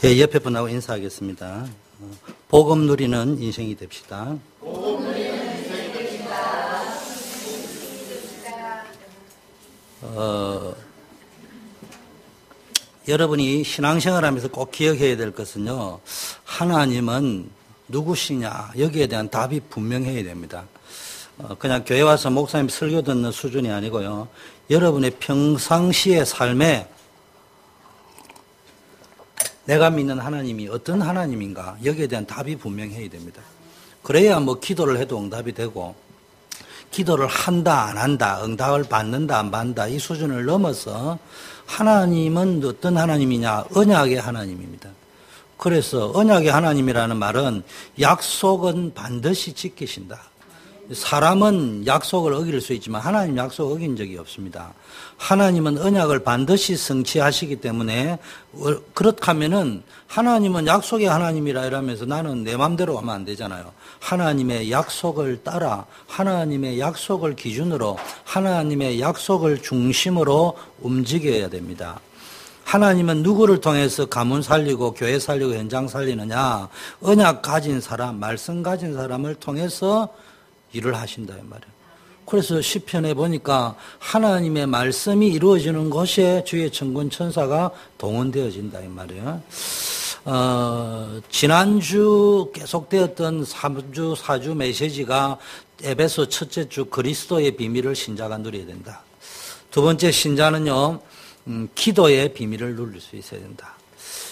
예, 옆에 분하고 인사하겠습니다. 복음 누리는 인생이 됩시다. 복음 누리는 인생이 됩시다. 여러분이 신앙생활하면서 꼭 기억해야 될 것은요, 하나님은 누구시냐, 여기에 대한 답이 분명해야 됩니다. 그냥 교회 와서 목사님 설교 듣는 수준이 아니고요, 여러분의 평상시의 삶에 내가 믿는 하나님이 어떤 하나님인가, 여기에 대한 답이 분명해야 됩니다. 그래야 뭐 기도를 해도 응답이 되고, 기도를 한다 안 한다, 응답을 받는다 안 받는다, 이 수준을 넘어서 하나님은 어떤 하나님이냐, 언약의 하나님입니다. 그래서 언약의 하나님이라는 말은 약속은 반드시 지키신다. 사람은 약속을 어길 수 있지만 하나님 약속 어긴 적이 없습니다. 하나님은 언약을 반드시 성취하시기 때문에, 그렇다면은 하나님은 약속의 하나님이라 이러면서 나는 내 맘대로 하면 안 되잖아요. 하나님의 약속을 따라, 하나님의 약속을 기준으로, 하나님의 약속을 중심으로 움직여야 됩니다. 하나님은 누구를 통해서 가문 살리고 교회 살리고 현장 살리느냐? 언약 가진 사람, 말씀 가진 사람을 통해서 일을 하신다 이 말이에요. 그래서 시편에 보니까 하나님의 말씀이 이루어지는 곳에 주의 천군 천사가 동원되어진다 이 말이에요. 지난주 계속되었던 3주 4주 메시지가 에베소 첫째 주 그리스도의 비밀을 신자가 누려야 된다. 두 번째, 신자는요, 기도의 비밀을 누릴 수 있어야 된다.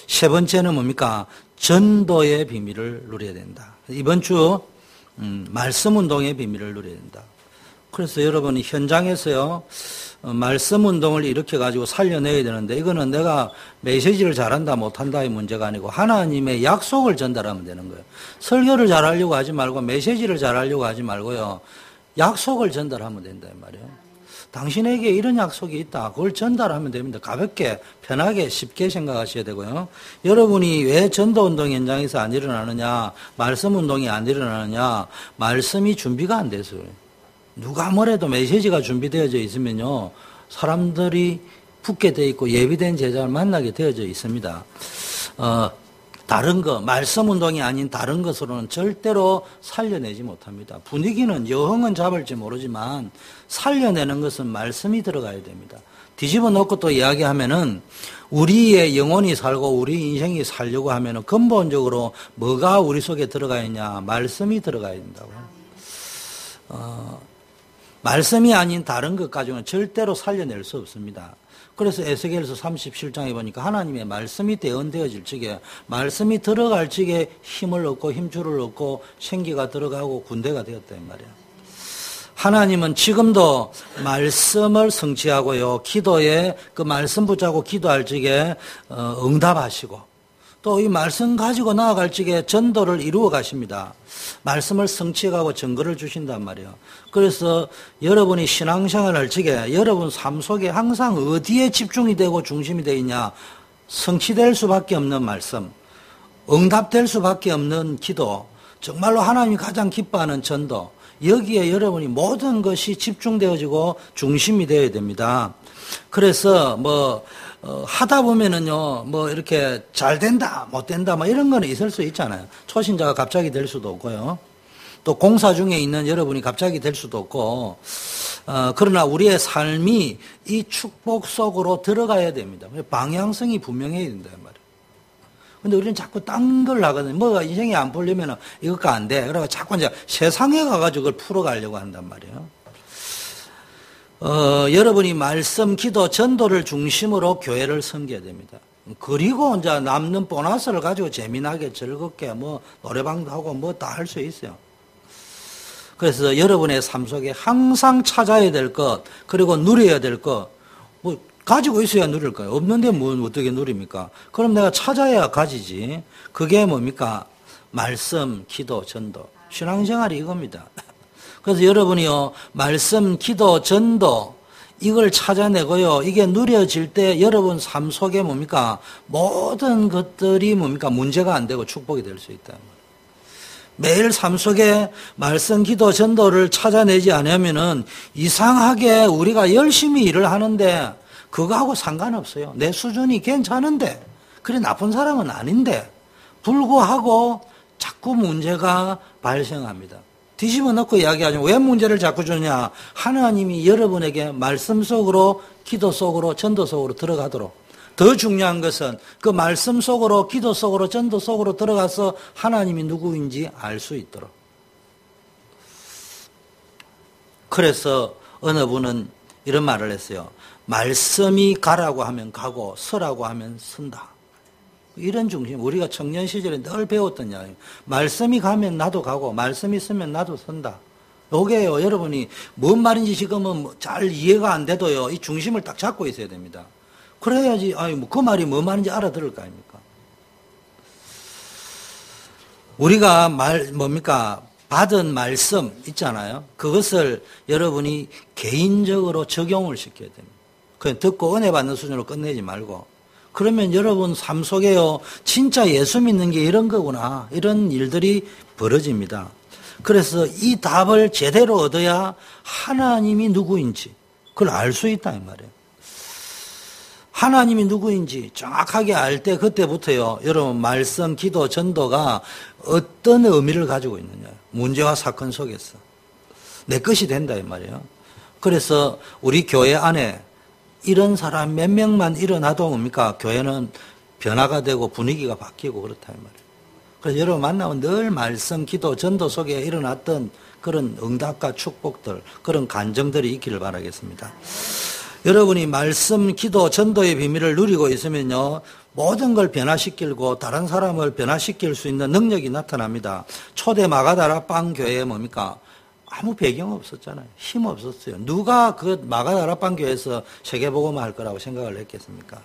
세 번째는 뭡니까? 전도의 비밀을 누려야 된다. 이번 주 말씀 운동의 비밀을 누려야 된다. 그래서 여러분이 현장에서요, 말씀 운동을 일으켜 가지고 살려내야 되는데, 이거는 내가 메시지를 잘한다 못한다의 문제가 아니고 하나님의 약속을 전달하면 되는 거예요. 설교를 잘하려고 하지 말고 메시지를 잘하려고 하지 말고요, 약속을 전달하면 된다 이 말이에요. 당신에게 이런 약속이 있다, 그걸 전달하면 됩니다. 가볍게 편하게 쉽게 생각하셔야 되고요. 여러분이 왜 전도운동 현장에서 안 일어나느냐, 말씀운동이 안 일어나느냐, 말씀이 준비가 안 돼서 그래요. 누가 뭐래도 메시지가 준비되어져 있으면요, 사람들이 붙게 돼 있고 예비된 제자를 만나게 되어져 있습니다. 다른 거, 말씀 운동이 아닌 다른 것으로는 절대로 살려내지 못합니다. 분위기는, 여흥은 잡을지 모르지만 살려내는 것은 말씀이 들어가야 됩니다. 뒤집어 놓고 또 이야기하면은, 우리의 영혼이 살고 우리 인생이 살려고 하면은 근본적으로 뭐가 우리 속에 들어가 있냐? 말씀이 들어가야 된다고요. 말씀이 아닌 다른 것 가지고는 절대로 살려낼 수 없습니다. 그래서 에스겔서 37장에 보니까 하나님의 말씀이 대언되어질 적에, 말씀이 들어갈 적에 힘을 얻고 힘줄을 얻고 생기가 들어가고 군대가 되었다 이 말이에요. 하나님은 지금도 말씀을 성취하고요, 기도에 그 말씀 붙잡고 기도할 적에 응답하시고, 또 이 말씀 가지고 나아갈 적에 전도를 이루어 가십니다. 말씀을 성취하고 증거를 주신단 말이에요. 그래서 여러분이 신앙생활 할 적에 여러분 삶 속에 항상 어디에 집중이 되고 중심이 되어 있냐? 성취될 수밖에 없는 말씀, 응답될 수밖에 없는 기도, 정말로 하나님이 가장 기뻐하는 전도, 여기에 여러분이 모든 것이 집중되어지고 중심이 되어야 됩니다. 그래서 하다 보면은요, 이렇게 잘 된다, 못 된다, 이런 거는 있을 수 있잖아요. 초신자가 갑자기 될 수도 없고요. 또 공사 중에 있는 여러분이 갑자기 될 수도 없고, 그러나 우리의 삶이 이 축복 속으로 들어가야 됩니다. 방향성이 분명해야 된다, 이 말이에요. 근데 우리는 자꾸 딴 걸 하거든요. 뭐가 인생이 안 풀리면은 이것가 안 돼. 그래서 자꾸 이제 세상에 가가지고 그걸 풀어가려고 한단 말이에요. 여러분이 말씀, 기도, 전도를 중심으로 교회를 섬겨야 됩니다. 그리고 이제 남는 보너스를 가지고 재미나게 즐겁게 노래방도 하고 다 할 수 있어요. 그래서 여러분의 삶 속에 항상 찾아야 될 것, 그리고 누려야 될 것, 가지고 있어야 누릴 거예요. 없는데 어떻게 누립니까? 그럼 내가 찾아야 가지지. 그게 뭡니까? 말씀, 기도, 전도. 신앙생활이 이겁니다. 그래서 여러분이요, 말씀, 기도, 전도, 이걸 찾아내고요, 이게 누려질 때 여러분 삶 속에 뭡니까? 모든 것들이 뭡니까? 문제가 안 되고 축복이 될 수 있다. 매일 삶 속에 말씀, 기도, 전도를 찾아내지 않으면은 이상하게 우리가 열심히 일을 하는데 그거하고 상관없어요. 내 수준이 괜찮은데 그래 나쁜 사람은 아닌데 불구하고 자꾸 문제가 발생합니다. 뒤집어 놓고 이야기하죠. 왜 문제를 자꾸 주냐? 하나님이 여러분에게 말씀 속으로, 기도 속으로, 전도 속으로 들어가도록. 더 중요한 것은 그 말씀 속으로, 기도 속으로, 전도 속으로 들어가서 하나님이 누구인지 알 수 있도록. 그래서 어느 분은 이런 말을 했어요. 말씀이 가라고 하면 가고 서라고 하면 선다. 이런 중심, 우리가 청년 시절에 늘 배웠던 이야기. 말씀이 가면 나도 가고, 말씀이 있으면 나도 선다. 요게요, 여러분이 뭔 말인지 지금은 잘 이해가 안 돼도요, 이 중심을 딱 잡고 있어야 됩니다. 그래야지, 그 말이 뭔 말인지 알아들을 거 아닙니까? 우리가 받은 말씀 있잖아요. 그것을 여러분이 개인적으로 적용을 시켜야 됩니다. 그냥 듣고 은혜 받는 수준으로 끝내지 말고. 그러면 여러분 삶 속에요, 진짜 예수 믿는 게 이런 거구나. 이런 일들이 벌어집니다. 그래서 이 답을 제대로 얻어야 하나님이 누구인지 그걸 알 수 있다 이 말이에요. 하나님이 누구인지 정확하게 알 때 그때부터요, 여러분 말씀, 기도, 전도가 어떤 의미를 가지고 있느냐. 문제와 사건 속에서 내 것이 된다 이 말이에요. 그래서 우리 교회 안에 이런 사람 몇 명만 일어나도 뭡니까? 교회는 변화가 되고 분위기가 바뀌고 그렇다 이 말이에요. 그래서 여러분 만나면 늘 말씀, 기도, 전도 속에 일어났던 그런 응답과 축복들, 그런 간정들이 있기를 바라겠습니다. 여러분이 말씀, 기도, 전도의 비밀을 누리고 있으면요, 모든 걸 변화시키고 다른 사람을 변화시킬 수 있는 능력이 나타납니다. 초대 마가다라 빵 교회에 뭡니까? 아무 배경 없었잖아요. 힘 없었어요. 누가 그 마가다라빵 교회에서 세계복음을 할 거라고 생각을 했겠습니까?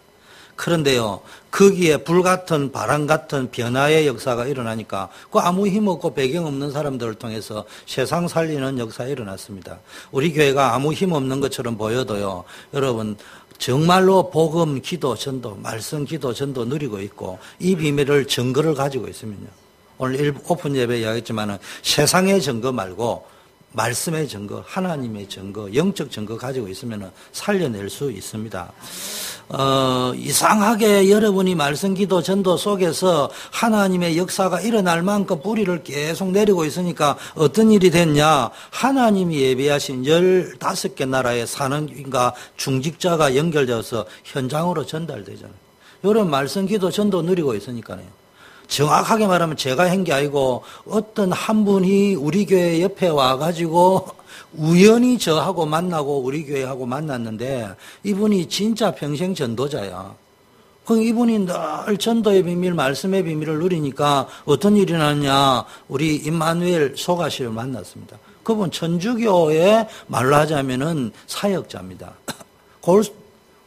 그런데요, 거기에 불같은 바람 같은 변화의 역사가 일어나니까 그 아무 힘 없고 배경 없는 사람들을 통해서 세상 살리는 역사가 일어났습니다. 우리 교회가 아무 힘 없는 것처럼 보여도요, 여러분 정말로 복음, 기도, 전도, 말씀, 기도, 전도 누리고 있고 이 비밀을 증거를 가지고 있으면요. 오늘 오픈 예배에 이야기했지만 세상의 증거 말고 말씀의 증거, 하나님의 증거, 영적 증거 가지고 있으면 살려낼 수 있습니다. 이상하게 여러분이 말씀, 기도, 전도 속에서 하나님의 역사가 일어날 만큼 뿌리를 계속 내리고 있으니까 어떤 일이 됐냐? 하나님이 예비하신 15개 나라의 산업인가 중직자가 연결되어서 현장으로 전달되잖아요. 이런 말씀, 기도, 전도 누리고 있으니까요. 정확하게 말하면 제가 한 게 아니고 어떤 한 분이 우리 교회 옆에 와가지고 우연히 저하고 만나고 우리 교회하고 만났는데 이분이 진짜 평생 전도자야. 그럼 이분이 늘 전도의 비밀, 말씀의 비밀을 누리니까 어떤 일이 났냐. 우리 임마누엘 소가시를 만났습니다. 그분 천주교의 말로 하자면은 사역자입니다.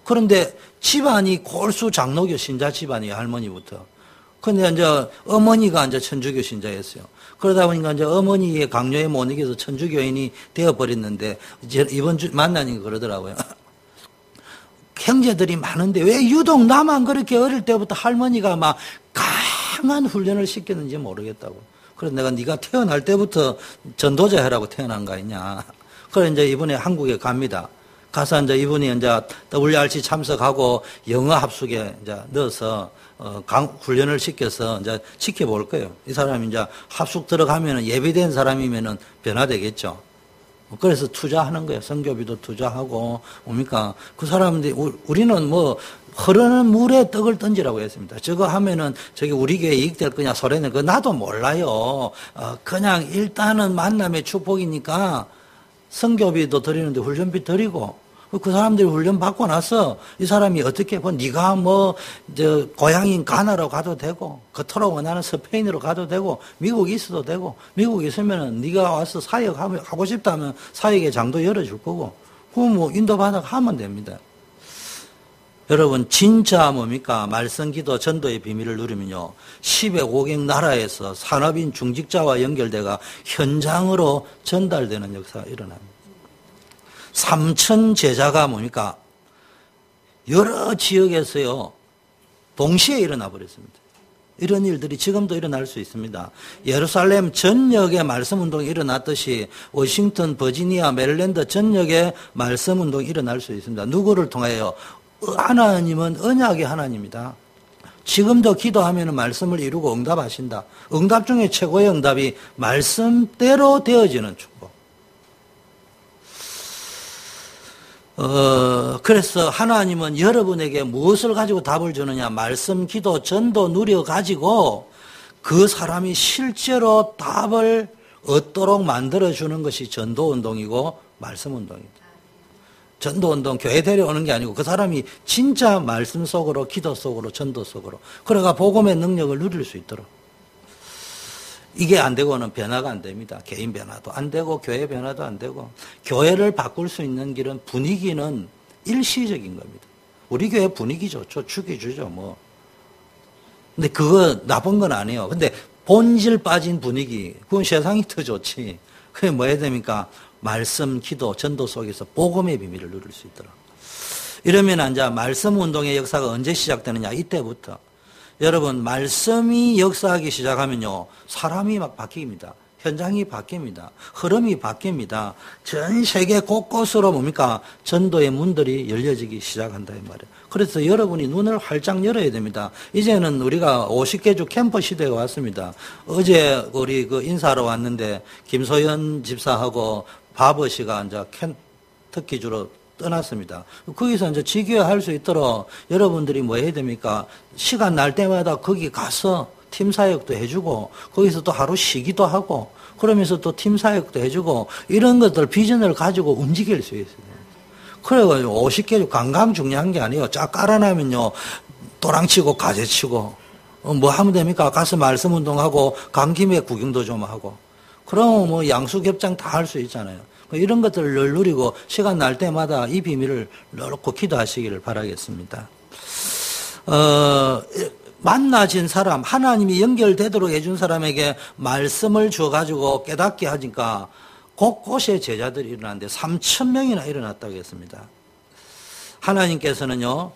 그런데 집안이 골수 장로교 신자 집안이에요. 할머니부터. 근데 이제 어머니가 이제 천주교 신자였어요. 그러다 보니까 이제 어머니의 강요에 못 이겨서 천주교인이 되어버렸는데, 이제 이번 주 만나니까 그러더라고요. 형제들이 많은데 왜 유독 나만 그렇게 어릴 때부터 할머니가 막 강한 훈련을 시켰는지 모르겠다고. 그래서 내가 네가 태어날 때부터 전도자 해라고 태어난 거 아니냐. 그래 이제 이번에 한국에 갑니다. 가서 이제 이분이 이제 WRC 참석하고 영어 합숙에 이제 넣어서 훈련을 시켜서 이제 지켜볼 거예요. 이 사람이 이제 합숙 들어가면은 예비된 사람이면은 변화되겠죠. 그래서 투자하는 거예요. 선교비도 투자하고, 뭡니까? 그 사람들이, 우리는 뭐, 흐르는 물에 떡을 던지라고 했습니다. 저거 하면은 저기 우리 교회에 이익될 거냐 소리는 그거 나도 몰라요. 그냥 일단은 만남의 축복이니까 선교비도 드리는데 훈련비 드리고, 그 사람들이 훈련 받고 나서 이 사람이 어떻게 네가 고향인 가나로 가도 되고 그토록 원하는 스페인으로 가도 되고 미국 있어도 되고 미국 있으면은 네가 와서 사역하고 싶다면 사역의 장도 열어줄 거고 그거 뭐 인도받아 하면 됩니다. 여러분 진짜 뭡니까? 말씀, 기도, 전도의 비밀을 누리면요 10의 5경 나라에서 산업인 중직자와 연결돼가 현장으로 전달되는 역사가 일어납니다. 3천 제자가 뭡니까? 여러 지역에서요, 동시에 일어나 버렸습니다. 이런 일들이 지금도 일어날 수 있습니다. 예루살렘 전역에 말씀 운동이 일어났듯이 워싱턴, 버지니아, 메릴랜드 전역에 말씀 운동이 일어날 수 있습니다. 누구를 통하여? 하나님은 언약의 하나님이다. 지금도 기도하면 말씀을 이루고 응답하신다. 응답 중에 최고의 응답이 말씀대로 되어지는 축복. 그래서 하나님은 여러분에게 무엇을 가지고 답을 주느냐? 말씀, 기도, 전도 누려가지고 그 사람이 실제로 답을 얻도록 만들어주는 것이 전도운동이고 말씀운동입니다. 전도운동, 교회 데려오는 게 아니고 그 사람이 진짜 말씀 속으로, 기도 속으로, 전도 속으로. 그래가 복음의 능력을 누릴 수 있도록. 이게 안 되고는 변화가 안 됩니다. 개인 변화도 안 되고 교회 변화도 안 되고. 교회를 바꿀 수 있는 길은 분위기는 일시적인 겁니다. 우리 교회 분위기 좋죠. 죽여주죠 뭐. 근데 그거 나쁜 건 아니에요. 근데 본질 빠진 분위기, 그건 세상이 더 좋지. 그게 뭐 해야 됩니까? 말씀, 기도, 전도 속에서 복음의 비밀을 누릴 수 있도록. 이러면 이제 말씀 운동의 역사가 언제 시작되느냐? 이때부터. 여러분, 말씀이 역사하기 시작하면요, 사람이 막 바뀝니다. 현장이 바뀝니다. 흐름이 바뀝니다. 전 세계 곳곳으로 뭡니까? 전도의 문들이 열려지기 시작한다 이 말이에요. 그래서 여러분이 눈을 활짝 열어야 됩니다. 이제는 우리가 50개주 캠프 시대가 왔습니다. 어제 우리 그 인사하러 왔는데 김소연 집사하고 바버 씨가 이제 켄터키주로 떠났습니다. 거기서 이제 지교할 수 있도록 여러분들이 뭐 해야 됩니까? 시간 날 때마다 거기 가서 팀 사역도 해주고 거기서 또 하루 쉬기도 하고 그러면서 또 팀 사역도 해주고 이런 것들 비전을 가지고 움직일 수 있어요. 그래가지고 50개 관광 중요한 게 아니에요. 쫙 깔아놔면요 도랑치고 가재치고 뭐 하면 됩니까? 가서 말씀 운동하고 간 김에 구경도 좀 하고 그럼 뭐 양수겹장 다 할 수 있잖아요. 이런 것들을 누리고 시간 날 때마다 이 비밀을 넣고 기도하시기를 바라겠습니다. 만나진 사람, 하나님이 연결되도록 해준 사람에게 말씀을 주어가지고 깨닫게 하니까 곳곳에 제자들이 일어났는데 3,000명이나 일어났다고 했습니다. 하나님께서는요,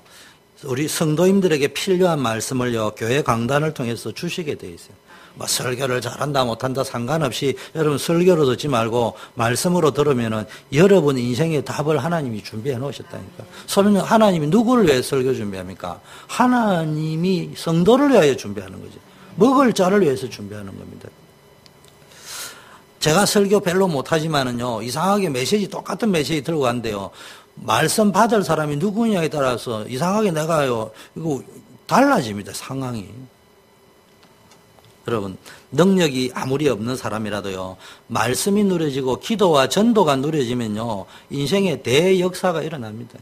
우리 성도님들에게 필요한 말씀을요, 교회 강단을 통해서 주시게 돼 있어요. 뭐 설교를 잘한다 못한다 상관없이 여러분 설교로 듣지 말고 말씀으로 들으면은 여러분 인생의 답을 하나님이 준비해 놓으셨다니까. 설령 하나님이 누구를 위해 설교 준비합니까? 하나님이 성도를 위하여 준비하는 거지. 먹을 자를 위해서 준비하는 겁니다. 제가 설교 별로 못하지만은요, 이상하게 메시지 똑같은 메시지 들고 간대요. 말씀 받을 사람이 누구냐에 따라서 이상하게 내가요, 이거 달라집니다, 상황이. 여러분, 능력이 아무리 없는 사람이라도요, 말씀이 누려지고 기도와 전도가 누려지면요, 인생의 대역사가 일어납니다.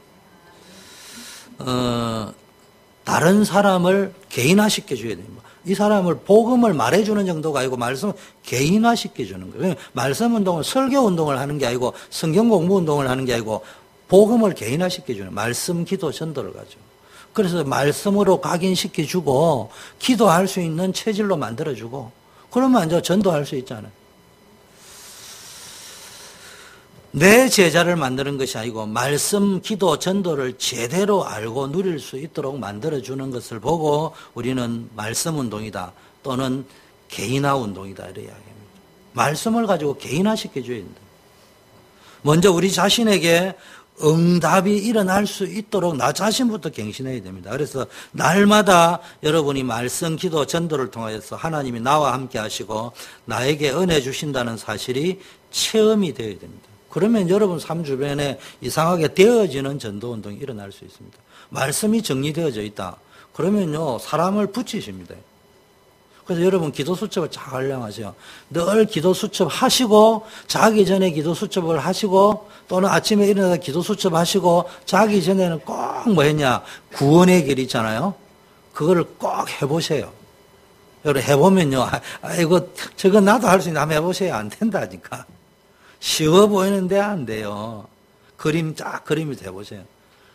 다른 사람을 개인화시켜줘야 됩니다. 이 사람을 복음을 말해주는 정도가 아니고 말씀을 개인화시켜주는 거예요. 말씀 운동은 설교 운동을 하는 게 아니고 성경 공부 운동을 하는 게 아니고 복음을 개인화시켜주는 말씀, 기도, 전도를 가지고. 그래서 말씀으로 각인시켜주고 기도할 수 있는 체질로 만들어주고 그러면 이제 전도할 수 있잖아요. 내 제자를 만드는 것이 아니고 말씀, 기도, 전도를 제대로 알고 누릴 수 있도록 만들어주는 것을 보고 우리는 말씀 운동이다 또는 개인화 운동이다 이렇게 이야기합니다. 말씀을 가지고 개인화시켜줘야 된다. 먼저 우리 자신에게 응답이 일어날 수 있도록 나 자신부터 갱신해야 됩니다. 그래서 날마다 여러분이 말씀, 기도, 전도를 통해서 하나님이 나와 함께 하시고 나에게 은혜 주신다는 사실이 체험이 되어야 됩니다. 그러면 여러분 삶 주변에 이상하게 되어지는 전도운동이 일어날 수 있습니다. 말씀이 정리되어져 있다. 그러면요 사람을 붙이십니다. 그래서 여러분 기도 수첩을 잘 활용하세요. 늘 기도 수첩 하시고 자기 전에 기도 수첩을 하시고 또는 아침에 일어나서 기도 수첩 하시고 자기 전에는 꼭 뭐 했냐 구원의 길 있잖아요. 그거를 꼭 해보세요. 여러분 해보면요 이거 저거 나도 할 수 있는데 한번 해보세요. 안 된다니까. 쉬워 보이는데 안 돼요. 그림이 해보세요.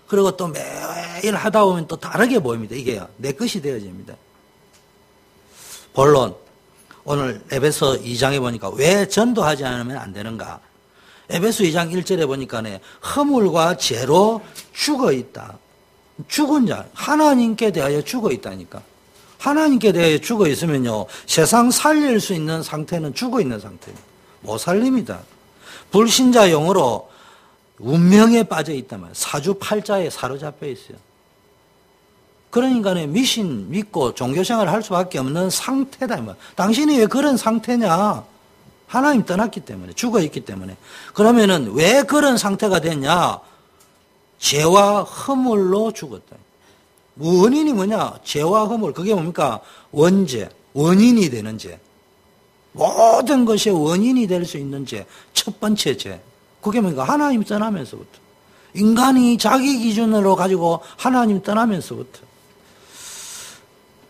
그리고 또 매일 하다 보면 또 다르게 보입니다. 이게요 내 것이 되어집니다. 본론, 오늘 에베소 2장에 보니까 왜 전도하지 않으면 안 되는가? 에베소 2장 1절에 보니까 허물과 죄로 죽어 있다. 죽은 자, 하나님께 대하여 죽어 있다니까. 하나님께 대하여 죽어 있으면요, 세상 살릴 수 있는 상태는 죽어 있는 상태입니다. 못 살립니다. 불신자 영으로 운명에 빠져 있다면 사주팔자에 사로잡혀 있어요. 그러니까 미신 믿고 종교생활을 할 수밖에 없는 상태다. 당신이 왜 그런 상태냐? 하나님 떠났기 때문에, 죽어있기 때문에. 그러면은 왜 그런 상태가 됐냐? 죄와 허물로 죽었다. 원인이 뭐냐? 죄와 허물. 그게 뭡니까? 원죄. 원인이 되는 죄. 모든 것의 원인이 될 수 있는 죄. 첫 번째 죄. 그게 뭡니까? 하나님 떠나면서부터. 인간이 자기 기준으로 가지고 하나님 떠나면서부터.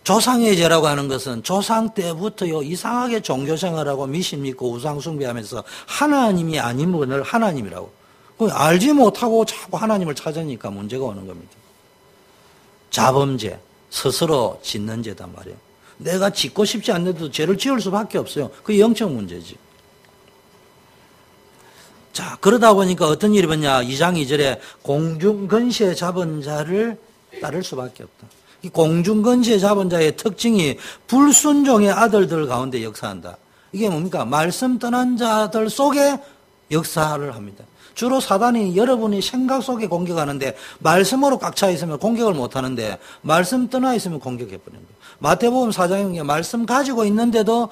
조상의 죄라고 하는 것은 조상 때부터요, 이상하게 종교생활하고 미신 믿고 우상 숭배하면서 하나님이 아닌 분을 하나님이라고. 알지 못하고 자꾸 하나님을 찾으니까 문제가 오는 겁니다. 자범죄, 스스로 짓는 죄단 말이에요. 내가 짓고 싶지 않는데도 죄를 지을 수밖에 없어요. 그게 영적 문제지. 자, 그러다 보니까 어떤 일이 벌냐. 2장 2절에 공중건시에 잡은 자를 따를 수밖에 없다. 이 공중건시에 잡은 자의 특징이 불순종의 아들들 가운데 역사한다. 이게 뭡니까? 말씀 떠난 자들 속에 역사를 합니다. 주로 사단이 여러분이 생각 속에 공격하는데 말씀으로 꽉 차 있으면 공격을 못 하는데 말씀 떠나 있으면 공격해버리는 거예요. 마태복음 4장에 말씀 가지고 있는데도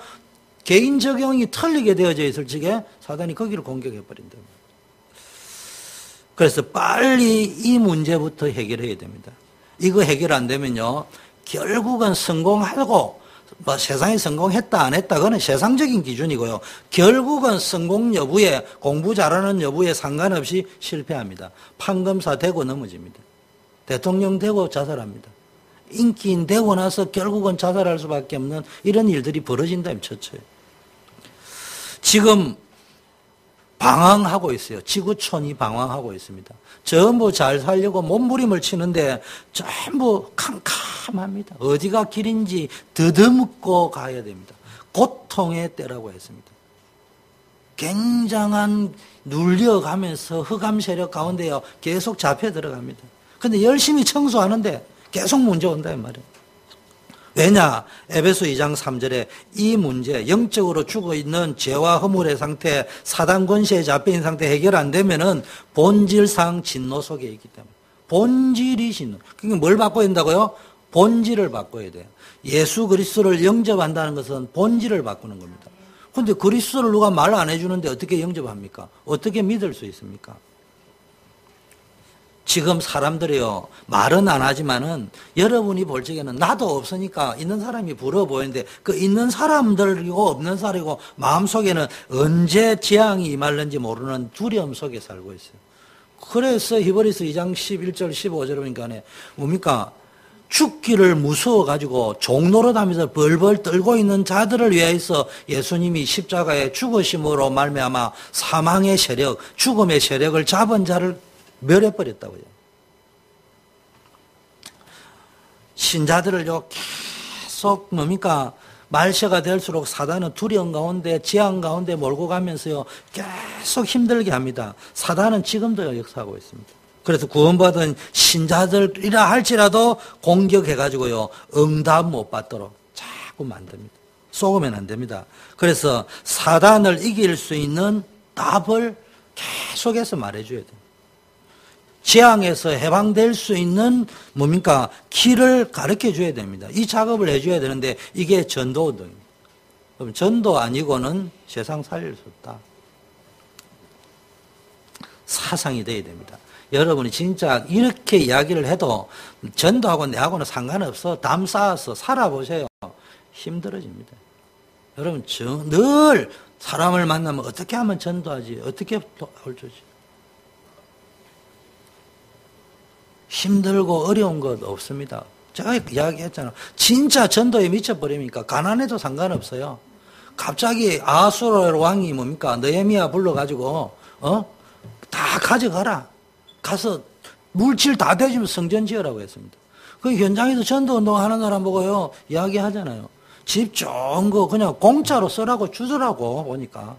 개인 적용이 틀리게 되어져 있을 적에 사단이 거기를 공격해버린다. 그래서 빨리 이 문제부터 해결해야 됩니다. 이거 해결 안 되면요, 결국은 성공하고, 세상에 성공했다 안 했다 그건 세상적인 기준이고요. 결국은 성공 여부에, 공부 잘하는 여부에 상관없이 실패합니다. 판검사 되고 넘어집니다. 대통령 되고 자살합니다. 인기인 되고 나서 결국은 자살할 수밖에 없는 이런 일들이 벌어진다면 처처에. 지금 방황하고 있어요. 지구촌이 방황하고 있습니다. 전부 잘 살려고 몸부림을 치는데 전부 캄캄합니다. 어디가 길인지 더듬고 가야 됩니다. 고통의 때라고 했습니다. 굉장한 눌려가면서 흑암 세력 가운데요, 계속 잡혀 들어갑니다. 근데 열심히 청소하는데 계속 문제 온다 이 말이에요. 왜냐? 에베소 2장 3절에 이 문제, 영적으로 죽어있는 죄와 허물의 상태, 사단 권세에 잡혀있는 상태 해결 안 되면은 본질상 진노 속에 있기 때문에. 본질이 진노. 그러니까 뭘 바꿔야 된다고요? 본질을 바꿔야 돼요. 예수 그리스도를 영접한다는 것은 본질을 바꾸는 겁니다. 그런데 그리스도를 누가 말 안 해주는데 어떻게 영접합니까? 어떻게 믿을 수 있습니까? 지금 사람들이요, 말은 안 하지만은 여러분이 볼 적에는 나도 없으니까 있는 사람이 부러워 보이는데 그 있는 사람들이고 없는 사람이고 마음속에는 언제 재앙이 임할는지 모르는 두려움 속에 살고 있어요. 그래서 히브리서 2장 11절 15절에 보니까 뭡니까? 죽기를 무서워가지고 종노릇하면서 벌벌 떨고 있는 자들을 위해서 예수님이 십자가에 죽으심으로 말미암아 사망의 세력, 죽음의 세력을 잡은 자를 멸해버렸다고요. 신자들을요, 계속 뭡니까? 말세가 될수록 사단은 두려움 가운데, 재앙 가운데 몰고 가면서요, 계속 힘들게 합니다. 사단은 지금도 역사하고 있습니다. 그래서 구원받은 신자들이라 할지라도 공격해가지고요, 응답 못 받도록 자꾸 만듭니다. 속으면 안 됩니다. 그래서 사단을 이길 수 있는 답을 계속해서 말해줘야 돼요. 재앙에서 해방될 수 있는 뭡니까? 길을 가르쳐 줘야 됩니다. 이 작업을 해줘야 되는데 이게 전도운동입니다. 그럼 전도 아니고는 세상 살릴 수 없다. 사상이 돼야 됩니다. 여러분이 진짜 이렇게 이야기를 해도 전도하고 내하고는 상관없어. 담 쌓아서 살아보세요. 힘들어집니다. 여러분 늘 사람을 만나면 어떻게 하면 전도하지? 어떻게 도와주지? 힘들고 어려운 것 없습니다. 제가 이야기했잖아요. 진짜 전도에 미쳐버리니까 가난해도 상관없어요. 갑자기 아수르 왕이 뭡니까? 느헤미야 불러가지고 다 가져가라. 가서 물질 다 대주면 성전 지으라고 했습니다. 그 현장에서 전도운동 하는 사람 보고요 이야기하잖아요. 집 좋은 거 그냥 공짜로 쓰라고 주더라고 보니까.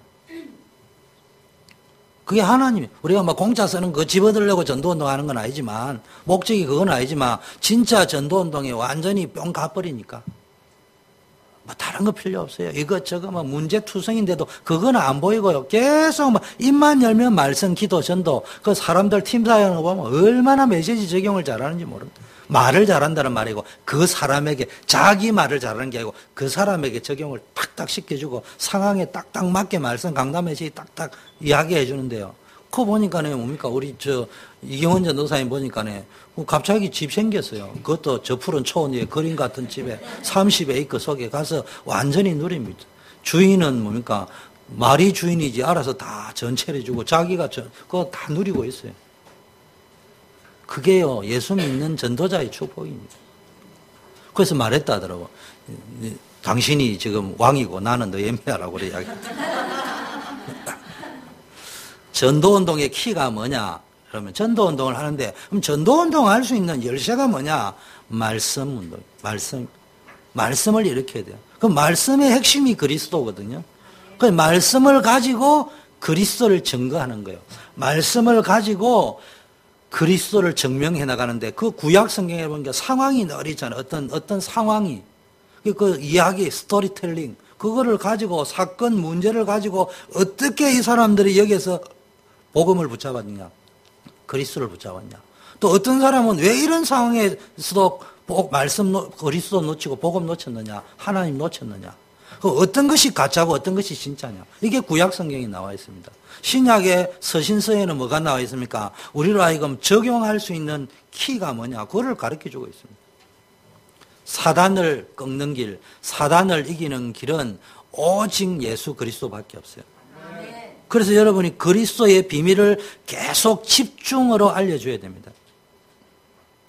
그게 하나님, 우리가 막 공짜 쓰는 거 집 얻으려고 전도운동 하는 건 아니지만, 목적이 그건 아니지만, 진짜 전도운동에 완전히 뿅 가버리니까. 뭐 다른 거 필요 없어요. 이것저것 막 문제투성인데도 그건 안 보이고요. 계속 막 입만 열면 말씀, 기도, 전도. 그 사람들 팀 사역을 보면 얼마나 메시지 적용을 잘하는지 모릅니다. 말을 잘한다는 말이고 그 사람에게 자기 말을 잘하는 게 아니고 그 사람에게 적용을 딱딱 시켜주고 상황에 딱딱 맞게 말씀 강담해서 딱딱 이야기해 주는데요. 그거 보니까네 뭡니까 우리 이경원 전도사님 보니까네 갑자기 집 생겼어요. 그것도 저 푸른 초원위에 그림 같은 집에 30에이크 속에 가서 완전히 누립니다. 주인은 뭡니까 말이 주인이지 알아서 다 전체를 해주고 자기가 그거 다 누리고 있어요. 그게요 예수 믿는 전도자의 축복입니다. 그래서 말했다 하더라고. 당신이 지금 왕이고 나는 너 예매하라고 그래 이야기했다. 전도운동의 키가 뭐냐? 그러면 전도운동을 하는데 그럼 전도운동을 할 수 있는 열쇠가 뭐냐? 말씀운동. 말씀을 일으켜야 돼요. 그 말씀의 핵심이 그리스도거든요. 그 말씀을 가지고 그리스도를 증거하는 거예요. 말씀을 가지고 그리스도를 증명해 나가는데 그 구약 성경에 보니까 상황이 늘 있잖아요. 어떤 상황이 그 이야기 스토리텔링 그거를 가지고 사건 문제를 가지고 어떻게 이 사람들이 여기서 복음을 붙잡았냐 그리스도를 붙잡았냐 또 어떤 사람은 왜 이런 상황에서도 말씀 그리스도 놓치고 복음 놓쳤느냐 하나님 놓쳤느냐 어떤 것이 가짜고 어떤 것이 진짜냐 이게 구약 성경에 나와 있습니다. 신약의 서신서에는 뭐가 나와 있습니까? 우리로 하여금 적용할 수 있는 키가 뭐냐 그거를 가르쳐주고 있습니다. 사단을 꺾는 길 사단을 이기는 길은 오직 예수 그리스도밖에 없어요. 그래서 여러분이 그리스도의 비밀을 계속 집중으로 알려줘야 됩니다.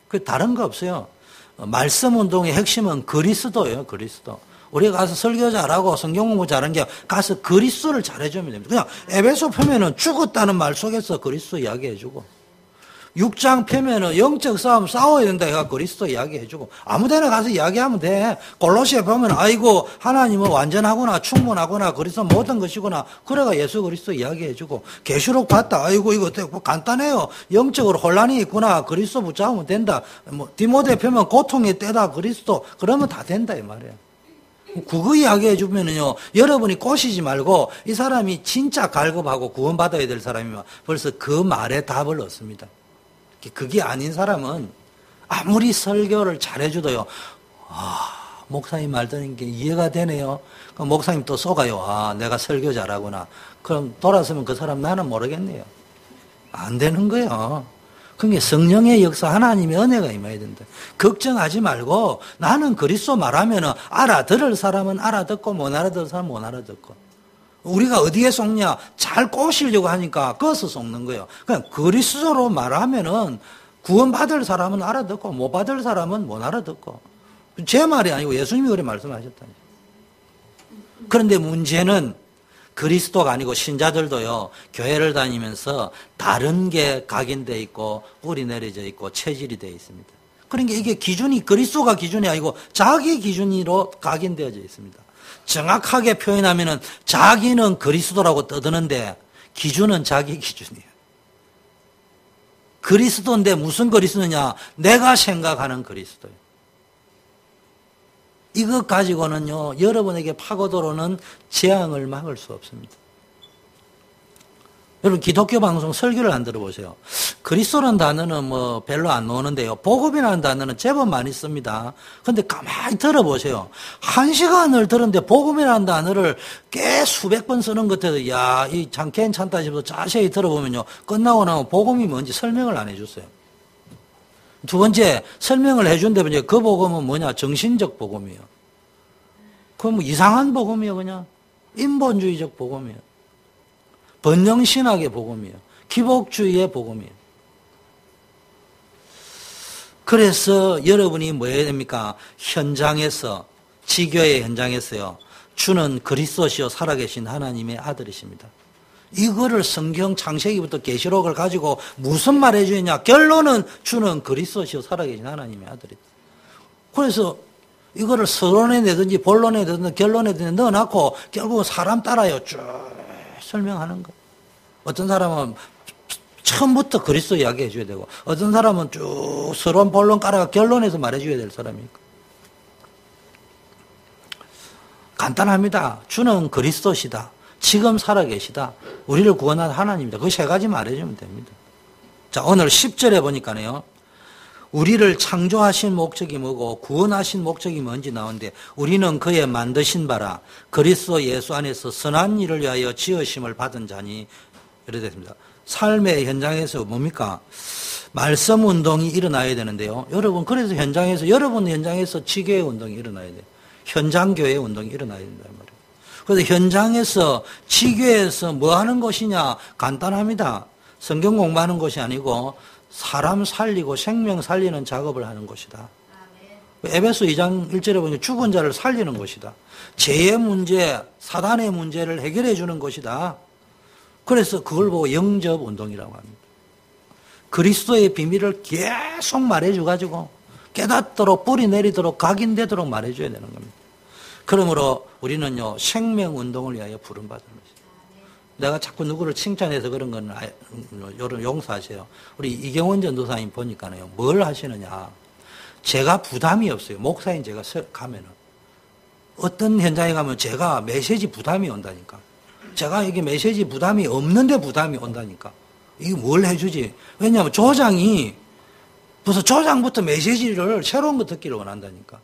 그 다른 거 없어요. 말씀 운동의 핵심은 그리스도예요. 그리스도. 우리가 가서 설교 잘하고 성경 공부 잘하는 게 가서 그리스도를 잘해주면 됩니다. 그냥 에베소 펴면은 죽었다는 말 속에서 그리스도 이야기해주고 6장 펴면은 영적 싸움 싸워야 된다 해가 그리스도 이야기해주고 아무데나 가서 이야기하면 돼. 골로새에 보면 아이고 하나님은 완전하구나 충분하구나 그리스도 모든 것이구나 그래가 예수 그리스도 이야기해주고 계시록 봤다 아이고 이거 간단해요. 영적으로 혼란이 있구나 그리스도 붙잡으면 된다. 뭐 디모데 펴면 고통의 때다 그리스도 그러면 다 된다 이 말이에요. 그거 이야기해 주면은요, 여러분이 꼬시지 말고 이 사람이 진짜 갈급하고 구원받아야 될 사람이면 벌써 그 말에 답을 얻습니다. 그게 아닌 사람은 아무리 설교를 잘해줘도요, 목사님 말 듣는 게 이해가 되네요. 그럼 목사님 또 속아요. 내가 설교 잘하구나. 그럼 돌아서면 그 사람 나는 모르겠네요. 안 되는 거예요. 그게 성령의 역사 하나님의 은혜가 임해야 된다. 걱정하지 말고 나는 그리스도 말하면 알아들을 사람은 알아듣고 못 알아들을 사람은 못 알아듣고 우리가 어디에 속냐 잘 꼬시려고 하니까 거기서 속는 거예요. 그냥 그리스도로 말하면 구원받을 사람은 알아듣고 못 받을 사람은 못 알아듣고 제 말이 아니고 예수님이 그렇게 말씀하셨다니까. 그런데 문제는 그리스도가 아니고 신자들도요, 교회를 다니면서 다른 게 각인되어 있고, 뿌리 내려져 있고, 체질이 되어 있습니다. 그러니까 이게 기준이 그리스도가 기준이 아니고 자기 기준으로 각인되어져 있습니다. 정확하게 표현하면은 자기는 그리스도라고 떠드는데 기준은 자기 기준이에요. 그리스도인데 무슨 그리스도냐? 내가 생각하는 그리스도예요. 이것 가지고는요, 여러분에게 파고들어오는 재앙을 막을 수 없습니다. 여러분, 기독교 방송 설교를 안 들어보세요. 그리스도라는 단어는 뭐 별로 안 나오는데요. 복음이라는 단어는 제법 많이 씁니다. 근데 가만히 들어보세요. 1시간을 들었는데 복음이라는 단어를 꽤 수백 번 쓰는 것 같아서, 야, 이 참 괜찮다 싶어서 자세히 들어보면요. 끝나고 나면 복음이 뭔지 설명을 안 해줬어요. 두 번째, 설명을 해준다면 이제 그 복음은 뭐냐? 정신적 복음이에요. 그건 뭐 이상한 복음이에요, 그냥. 인본주의적 복음이에요. 번영신학의 복음이에요. 기복주의의 복음이에요. 그래서 여러분이 뭐 해야 됩니까? 현장에서, 지교의 현장에서요. 주는 그리스도시요 살아계신 하나님의 아들이십니다. 이거를 성경 창세기부터 계시록을 가지고 무슨 말 해주느냐? 결론은 주는 그리스도시요 살아계신 하나님의 아들이다. 그래서 이거를 서론에 내든지 본론에 내든지 결론에 내든지 넣어놓고 결국 사람 따라요 쭉 설명하는 거. 어떤 사람은 처음부터 그리스도 이야기해 줘야 되고 어떤 사람은 쭉 서론 본론 깔아가 결론에서 말해줘야 될 사람이니까. 간단합니다. 주는 그리스도시다. 지금 살아계시다. 우리를 구원한 하나님이다. 그 세 가지 말해주면 됩니다. 자, 오늘 10절에 보니까요. 우리를 창조하신 목적이 뭐고 구원하신 목적이 뭔지 나오는데 우리는 그의 만드신 바라 그리스도 예수 안에서 선한 일을 위하여 지으심을 받은 자니 이래 됐습니다. 삶의 현장에서 뭡니까? 말씀 운동이 일어나야 되는데요. 여러분 그래서 여러분 현장에서 지교회 운동이 일어나야 돼요. 현장교회 운동이 일어나야 된단 말이에요. 그래서 현장에서 지교회에서 뭐 하는 것이냐? 간단합니다. 성경 공부하는 것이 아니고 사람 살리고 생명 살리는 작업을 하는 것이다. 에베소 2장 1절에 보면 죽은 자를 살리는 것이다. 죄의 문제, 사단의 문제를 해결해 주는 것이다. 그래서 그걸 보고 영접 운동이라고 합니다. 그리스도의 비밀을 계속 말해줘가지고 깨닫도록 뿌리 내리도록 각인되도록 말해줘야 되는 겁니다. 그러므로 우리는요 생명 운동을 위하여 부름받은 것이다. 내가 자꾸 누구를 칭찬해서 그런 건 여러분 용서하세요. 우리 이경원 전도사님 보니까요 뭘 하시느냐. 제가 부담이 없어요. 목사인 제가 가면은 어떤 현장에 가면 제가 메시지 부담이 온다니까. 제가 이게 메시지 부담이 없는데 부담이 온다니까. 이게 뭘 해주지? 왜냐하면 조장이 벌써 조장부터 메시지를 새로운 거 듣기를 원한다니까.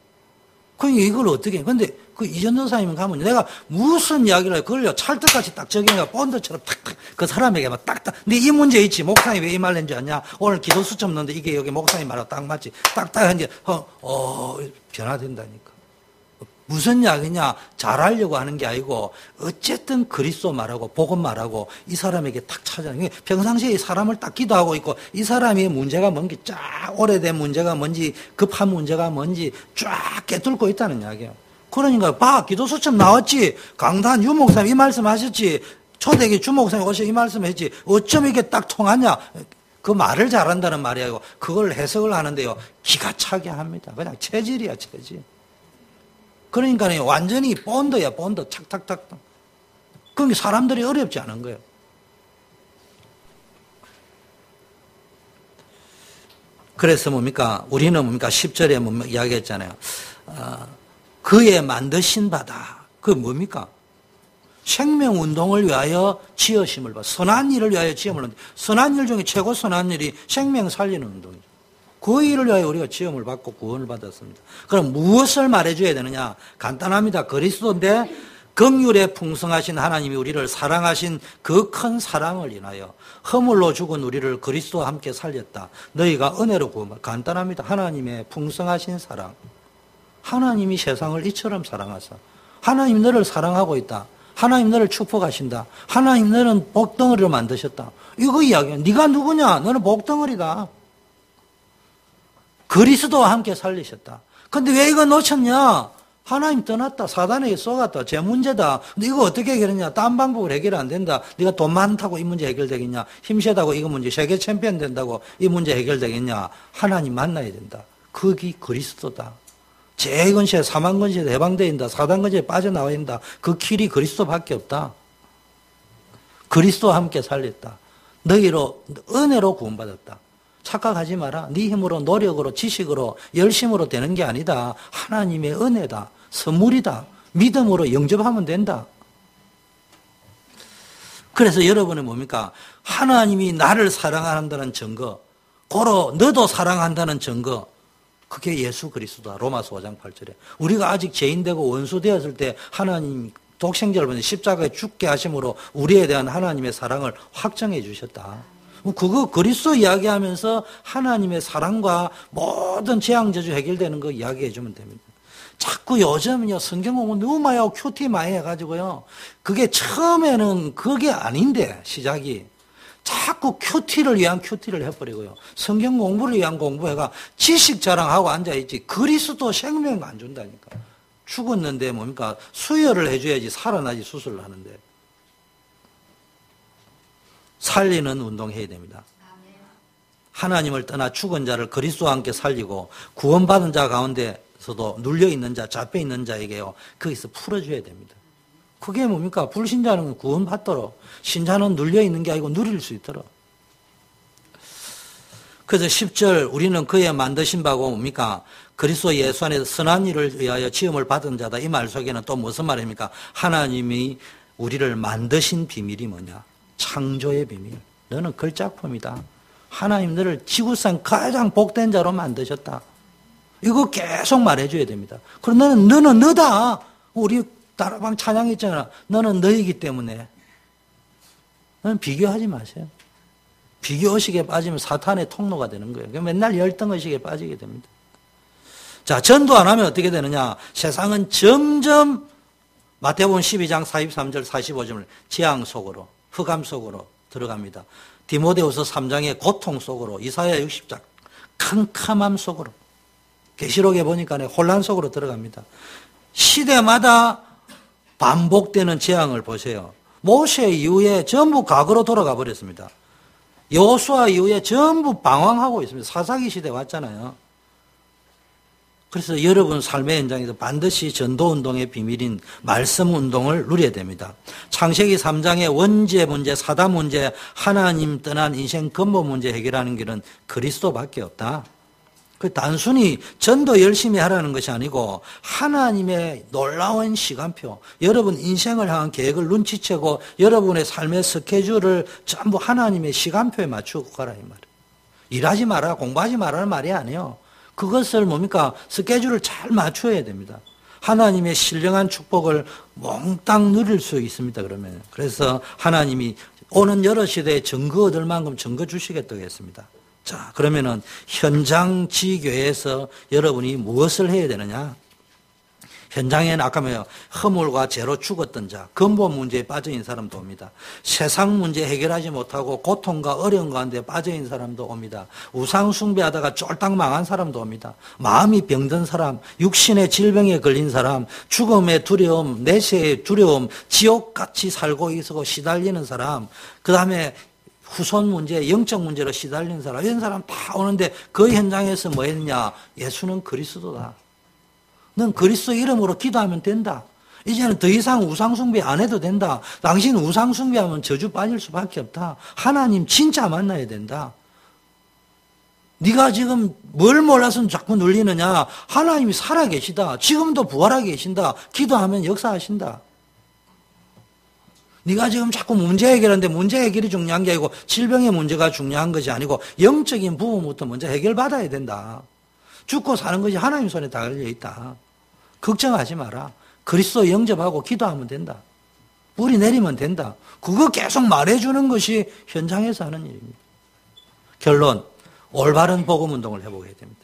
그러니까 이걸 어떻게 해? 근데 그 이전도사님 가면 내가 무슨 이야기를 해? 그걸요 찰떡같이 딱 적용해가 본드처럼 탁탁 그 사람에게 막 딱딱. 근데 이 문제 있지. 목사님 왜 이 말 낸 줄 아냐? 오늘 기도 수첩 넣는데 이게 여기 목사님 말하고 딱 맞지. 딱딱 하는데 변화된다니까. 무슨 이야기냐? 잘하려고 하는 게 아니고 어쨌든 그리스도 말하고 복음 말하고 이 사람에게 딱 찾아내는 평상시에 이 사람을 딱 기도하고 있고 이 사람의 문제가 뭔지 쫙 오래된 문제가 뭔지 급한 문제가 뭔지 쫙 깨뚫고 있다는 이야기예요. 그러니까 봐 기도 수첩 나왔지. 강단 유 목사님 이 말씀 하셨지. 초대기 주 목사님 오셔 이 말씀 했지. 어쩜 이게 딱 통하냐. 그 말을 잘한다는 말이 아니고 그걸 해석을 하는데요. 기가 차게 합니다. 그냥 체질이야 체질. 그러니까 완전히 본드야 본드 착탁탁. 그게 사람들이 어렵지 않은 거예요. 그래서 뭡니까? 우리는 뭡니까? 10절에 뭐 이야기했잖아요. 그의 만드신 바다. 그게 뭡니까? 생명운동을 위하여 지으심을 봐. 선한 일을 위하여 지음을 하는데 선한 일 중에 최고 선한 일이 생명 살리는 운동이죠. 그 일을 위하여 우리가 지음을 받고 구원을 받았습니다. 그럼 무엇을 말해줘야 되느냐? 간단합니다. 그리스도인데 긍휼에 풍성하신 하나님이 우리를 사랑하신 그 큰 사랑을 인하여 허물로 죽은 우리를 그리스도와 함께 살렸다. 너희가 은혜로 구원받. 간단합니다. 하나님의 풍성하신 사랑. 하나님이 세상을 이처럼 사랑하사. 하나님 너를 사랑하고 있다. 하나님 너를 축복하신다. 하나님 너는 복덩어리로 만드셨다. 이거 이야기야. 네가 누구냐? 너는 복덩어리다. 그리스도와 함께 살리셨다. 근데 왜 이거 놓쳤냐? 하나님 떠났다. 사단에게 쏘갔다. 제 문제다. 근데 이거 어떻게 해결했냐? 딴 방법으로 해결 안 된다. 네가 돈 많다고 이 문제 해결되겠냐? 힘세다고 이거 문제 세계 챔피언 된다고 이 문제 해결되겠냐? 하나님 만나야 된다. 그게 그리스도다. 재건시에 사망건시에 해방된다. 사단건시에 빠져나와야 된다. 그 길이 그리스도밖에 없다. 그리스도와 함께 살렸다. 너희로 은혜로 구원받았다. 착각하지 마라. 네 힘으로 노력으로 지식으로 열심으로 되는 게 아니다. 하나님의 은혜다. 선물이다. 믿음으로 영접하면 된다. 그래서 여러분은 뭡니까? 하나님이 나를 사랑한다는 증거, 고로 너도 사랑한다는 증거, 그게 예수 그리스도다. 로마서 5장 8절에. 우리가 아직 죄인되고 원수 되었을 때 하나님 독생자를 보내 십자가에 죽게 하심으로 우리에 대한 하나님의 사랑을 확정해 주셨다. 그거 그리스도 이야기하면서 하나님의 사랑과 모든 재앙 저주 해결되는 거 이야기해 주면 됩니다. 자꾸 요즘은요 성경 공부 너무 많이 하고 큐티 많이 해가지고요 그게 처음에는 그게 아닌데 시작이 자꾸 큐티를 위한 큐티를 해버리고요 성경 공부를 위한 공부해가 지식 자랑하고 앉아있지 그리스도 생명 안 준다니까. 죽었는데 뭡니까 수혈을 해줘야지 살아나지 수술을 하는데. 살리는 운동해야 됩니다. 하나님을 떠나 죽은 자를 그리스도와 함께 살리고 구원받은 자 가운데서도 눌려있는 자, 잡혀있는 자에게요. 거기서 풀어줘야 됩니다. 그게 뭡니까? 불신자는 구원받도록 신자는 눌려있는 게 아니고 누릴 수 있도록. 그래서 10절 우리는 그의 만드신 바고 뭡니까? 그리스도 예수 안에서 선한 일을 위하여 지음을 받은 자다. 이 말 속에는 또 무슨 말입니까? 하나님이 우리를 만드신 비밀이 뭐냐? 창조의 비밀. 너는 걸작품이다. 하나님 너를 지구상 가장 복된 자로 만드셨다. 이거 계속 말해줘야 됩니다. 그럼 너는 너다. 우리 다락방 찬양했잖아. 너는 너이기 때문에. 너는 비교하지 마세요. 비교의식에 빠지면 사탄의 통로가 되는 거예요. 맨날 열등의식에 빠지게 됩니다. 자, 전도 안 하면 어떻게 되느냐. 세상은 점점 마태복음 12장 43절 45절을 재앙 속으로, 흑암 속으로 들어갑니다. 디모데후서 3장의 고통 속으로, 이사야 60장 캄캄함 속으로, 계시록에 보니까 혼란 속으로 들어갑니다. 시대마다 반복되는 재앙을 보세요. 모세 이후에 전부 과거로 돌아가 버렸습니다. 여호수아 이후에 전부 방황하고 있습니다. 사사기 시대 왔잖아요. 그래서 여러분 삶의 현장에서 반드시 전도운동의 비밀인 말씀운동을 누려야 됩니다. 창세기 3장의 원죄 문제, 사단 문제, 하나님 떠난 인생 근본 문제 해결하는 길은 그리스도밖에 없다. 그 단순히 전도 열심히 하라는 것이 아니고 하나님의 놀라운 시간표, 여러분 인생을 향한 계획을 눈치채고 여러분의 삶의 스케줄을 전부 하나님의 시간표에 맞추고 가라 이 말이에요. 일하지 마라, 공부하지 마라는 말이 아니에요. 그것을 뭡니까? 스케줄을 잘 맞춰야 됩니다. 하나님의 신령한 축복을 몽땅 누릴 수 있습니다. 그러면 그래서 하나님이 오는 여러 시대에 증거 얻을 만큼 증거 주시겠다고 했습니다. 자, 그러면은 현장 지교회에서 여러분이 무엇을 해야 되느냐? 현장에는 아까 뭐요? 허물과 죄로 죽었던 자, 근본 문제에 빠져있는 사람도 옵니다. 세상 문제 해결하지 못하고 고통과 어려운 가운데 빠져있는 사람도 옵니다. 우상 숭배하다가 쫄딱 망한 사람도 옵니다. 마음이 병든 사람, 육신의 질병에 걸린 사람, 죽음의 두려움, 내세의 두려움, 지옥같이 살고 있고 시달리는 사람, 그 다음에 후손 문제, 영적 문제로 시달리는 사람, 이런 사람 다 오는데 그 현장에서 뭐 했느냐? 예수는 그리스도다. 넌 그리스도 이름으로 기도하면 된다. 이제는 더 이상 우상숭배 안 해도 된다. 당신 우상숭배하면 저주 빠질 수밖에 없다. 하나님 진짜 만나야 된다. 네가 지금 뭘 몰라서 자꾸 눌리느냐. 하나님이 살아계시다. 지금도 부활하게 계신다. 기도하면 역사하신다. 네가 지금 자꾸 문제 해결하는데 문제 해결이 중요한 게 아니고 질병의 문제가 중요한 것이 아니고 영적인 부분부터 먼저 해결받아야 된다. 죽고 사는 것이 하나님 손에 다 걸려있다. 걱정하지 마라. 그리스도 영접하고 기도하면 된다. 뿌리 내리면 된다. 그거 계속 말해주는 것이 현장에서 하는 일입니다. 결론, 올바른 복음운동을 해보게 됩니다.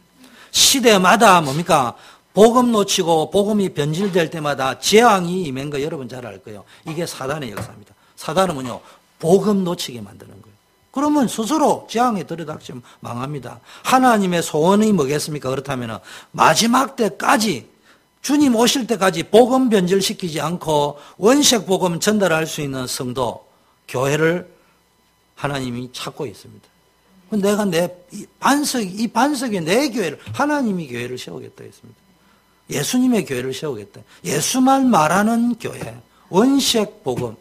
시대마다 뭡니까? 복음 놓치고 복음이 변질될 때마다 재앙이 임한 거 여러분 잘 알 거예요. 이게 사단의 역사입니다. 사단은 뭐냐? 복음 놓치게 만드는 거예요. 그러면 스스로 재앙에 들이닥치면 망합니다. 하나님의 소원이 뭐겠습니까? 그렇다면 마지막 때까지 주님 오실 때까지 복음 변질시키지 않고 원색 복음 전달할 수 있는 성도, 교회를 하나님이 찾고 있습니다. 내가 이 반석이 내 교회를, 하나님이 교회를 세우겠다 했습니다. 예수님의 교회를 세우겠다. 예수만 말하는 교회, 원색 복음.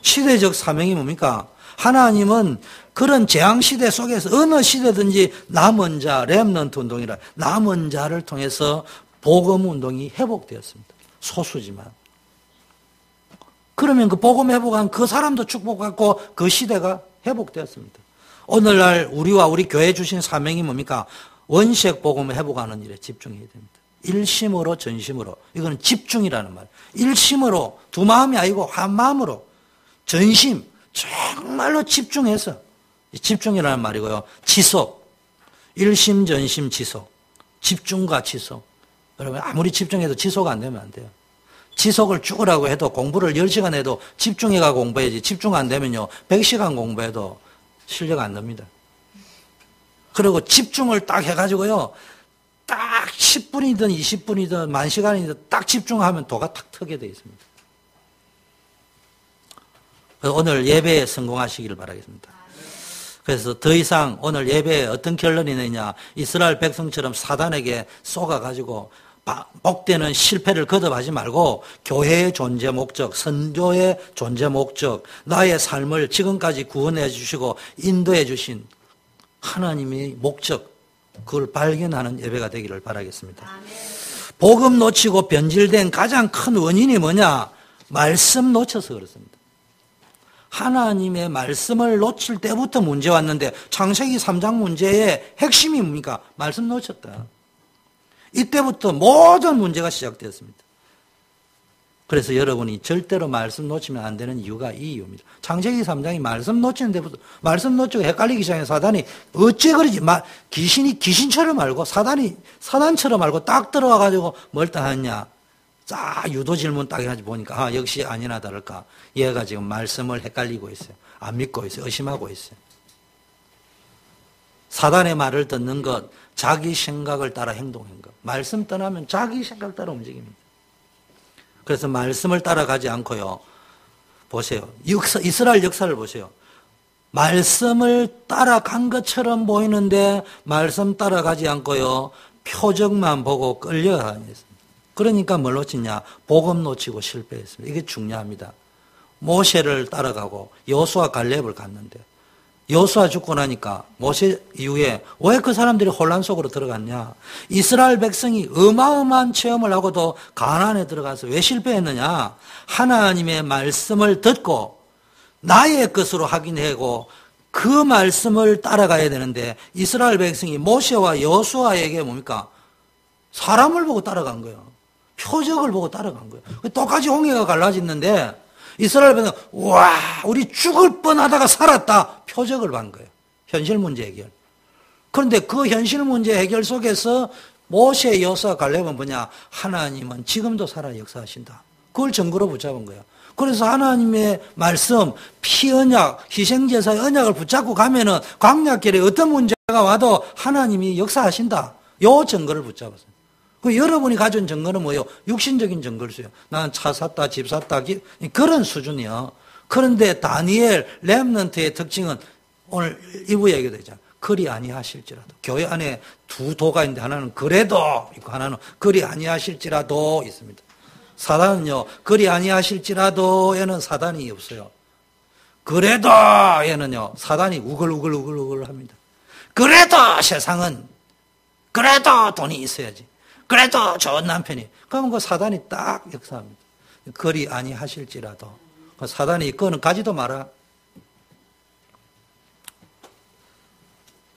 시대적 사명이 뭡니까? 하나님은 그런 재앙시대 속에서 어느 시대든지 남은 자, 렘넌트 운동이라 남은 자를 통해서 복음 운동이 회복되었습니다. 소수지만. 그러면 그 복음 회복한 그 사람도 축복받고 그 시대가 회복되었습니다. 오늘날 우리와 우리 교회 주신 사명이 뭡니까? 원색 복음을 회복하는 일에 집중해야 됩니다. 일심으로 전심으로. 이거는 집중이라는 말. 일심으로, 두 마음이 아니고 한 마음으로 전심, 정말로 집중해서, 집중이라는 말이고요. 지속, 일심, 전심, 지속. 집중과 지속. 여러분 아무리 집중해도 지속 안 되면 안 돼요. 지속을 죽으라고 해도 공부를 10시간 해도 집중해가 공부해야지. 집중 안 되면요 100시간 공부해도 실력 안 납니다. 그리고 집중을 딱 해가지고요 딱 10분이든 20분이든 10,000시간이든 딱 집중하면 도가 탁 트게 되어 있습니다. 오늘 예배에 성공하시기를 바라겠습니다. 그래서 더 이상 오늘 예배에 어떤 결론이 되냐, 이스라엘 백성처럼 사단에게 쏘가가지고 복되는 실패를 거듭하지 말고 교회의 존재 목적, 선교의 존재 목적, 나의 삶을 지금까지 구원해 주시고 인도해 주신 하나님의 목적, 그걸 발견하는 예배가 되기를 바라겠습니다. 복음 놓치고 변질된 가장 큰 원인이 뭐냐? 말씀 놓쳐서 그렇습니다. 하나님의 말씀을 놓칠 때부터 문제 왔는데 창세기 3장 문제의 핵심이 뭡니까? 말씀 놓쳤다. 이때부터 모든 문제가 시작되었습니다. 그래서 여러분이 절대로 말씀 놓치면 안 되는 이유가 이 이유입니다. 창세기 3장이 말씀 놓치는 데부터 말씀 놓치고 헷갈리기 시작해 사단이 어째 그러지? 귀신이 귀신처럼 알고 사단처럼 알고 딱 들어와 가지고 뭘 딱 하느냐? 쫙 유도 질문 딱 해가지고 보니까 역시 아니나 다를까 얘가 지금 말씀을 헷갈리고 있어요. 안 믿고 있어요. 의심하고 있어요. 사단의 말을 듣는 것, 자기 생각을 따라 행동한 것. 말씀 떠나면 자기 생각 따라 움직입니다. 그래서 말씀을 따라가지 않고요. 보세요. 이스라엘 역사를 보세요. 말씀을 따라간 것처럼 보이는데 말씀 따라가지 않고요. 표적만 보고 끌려다녔습니다. 그러니까 뭘 놓치냐? 복음 놓치고 실패했습니다. 이게 중요합니다. 모세를 따라가고 여호수아 갈렙을 갔는데 여호수아 죽고 나니까 모세 이후에 왜 그 사람들이 혼란 속으로 들어갔냐? 이스라엘 백성이 어마어마한 체험을 하고도 가나안에 들어가서 왜 실패했느냐? 하나님의 말씀을 듣고 나의 것으로 하긴 하고 그 말씀을 따라가야 되는데 이스라엘 백성이 모세와 여호수아에게 뭡니까? 사람을 보고 따라간 거예요. 표적을 보고 따라간 거예요. 똑같이 홍해가 갈라졌는데 이스라엘 백성 와 우리 죽을 뻔하다가 살았다. 표적을 본 거예요. 현실 문제 해결. 그런데 그 현실 문제 해결 속에서 모세, 여호수아, 갈렙은 뭐냐? 하나님은 지금도 살아 역사하신다. 그걸 증거로 붙잡은 거예요. 그래서 하나님의 말씀, 피 언약, 희생제사의 언약을 붙잡고 가면은 광야길에 어떤 문제가 와도 하나님이 역사하신다. 요 증거를 붙잡았어요. 그 여러분이 가진 증거는 뭐예요? 육신적인 증거를 써요. 나는 차 샀다, 집 샀다, 그런 수준이요. 그런데 다니엘 렘넌트의 특징은 오늘 이부 얘기도 있잖아요. 그리 아니하실지라도. 교회 안에 두 도가 있는데 하나는 그래도 있고 하나는 그리 아니하실지라도 있습니다. 사단은요, 그리 아니하실지라도에는 사단이 없어요. 그래도에는요, 사단이 우글우글 합니다. 그래도 세상은, 그래도 돈이 있어야지. 그래도 좋은 남편이. 그러면 그 사단이 딱 역사합니다. 그리 아니하실지라도. 그 사단이 그거는 가지도 마라.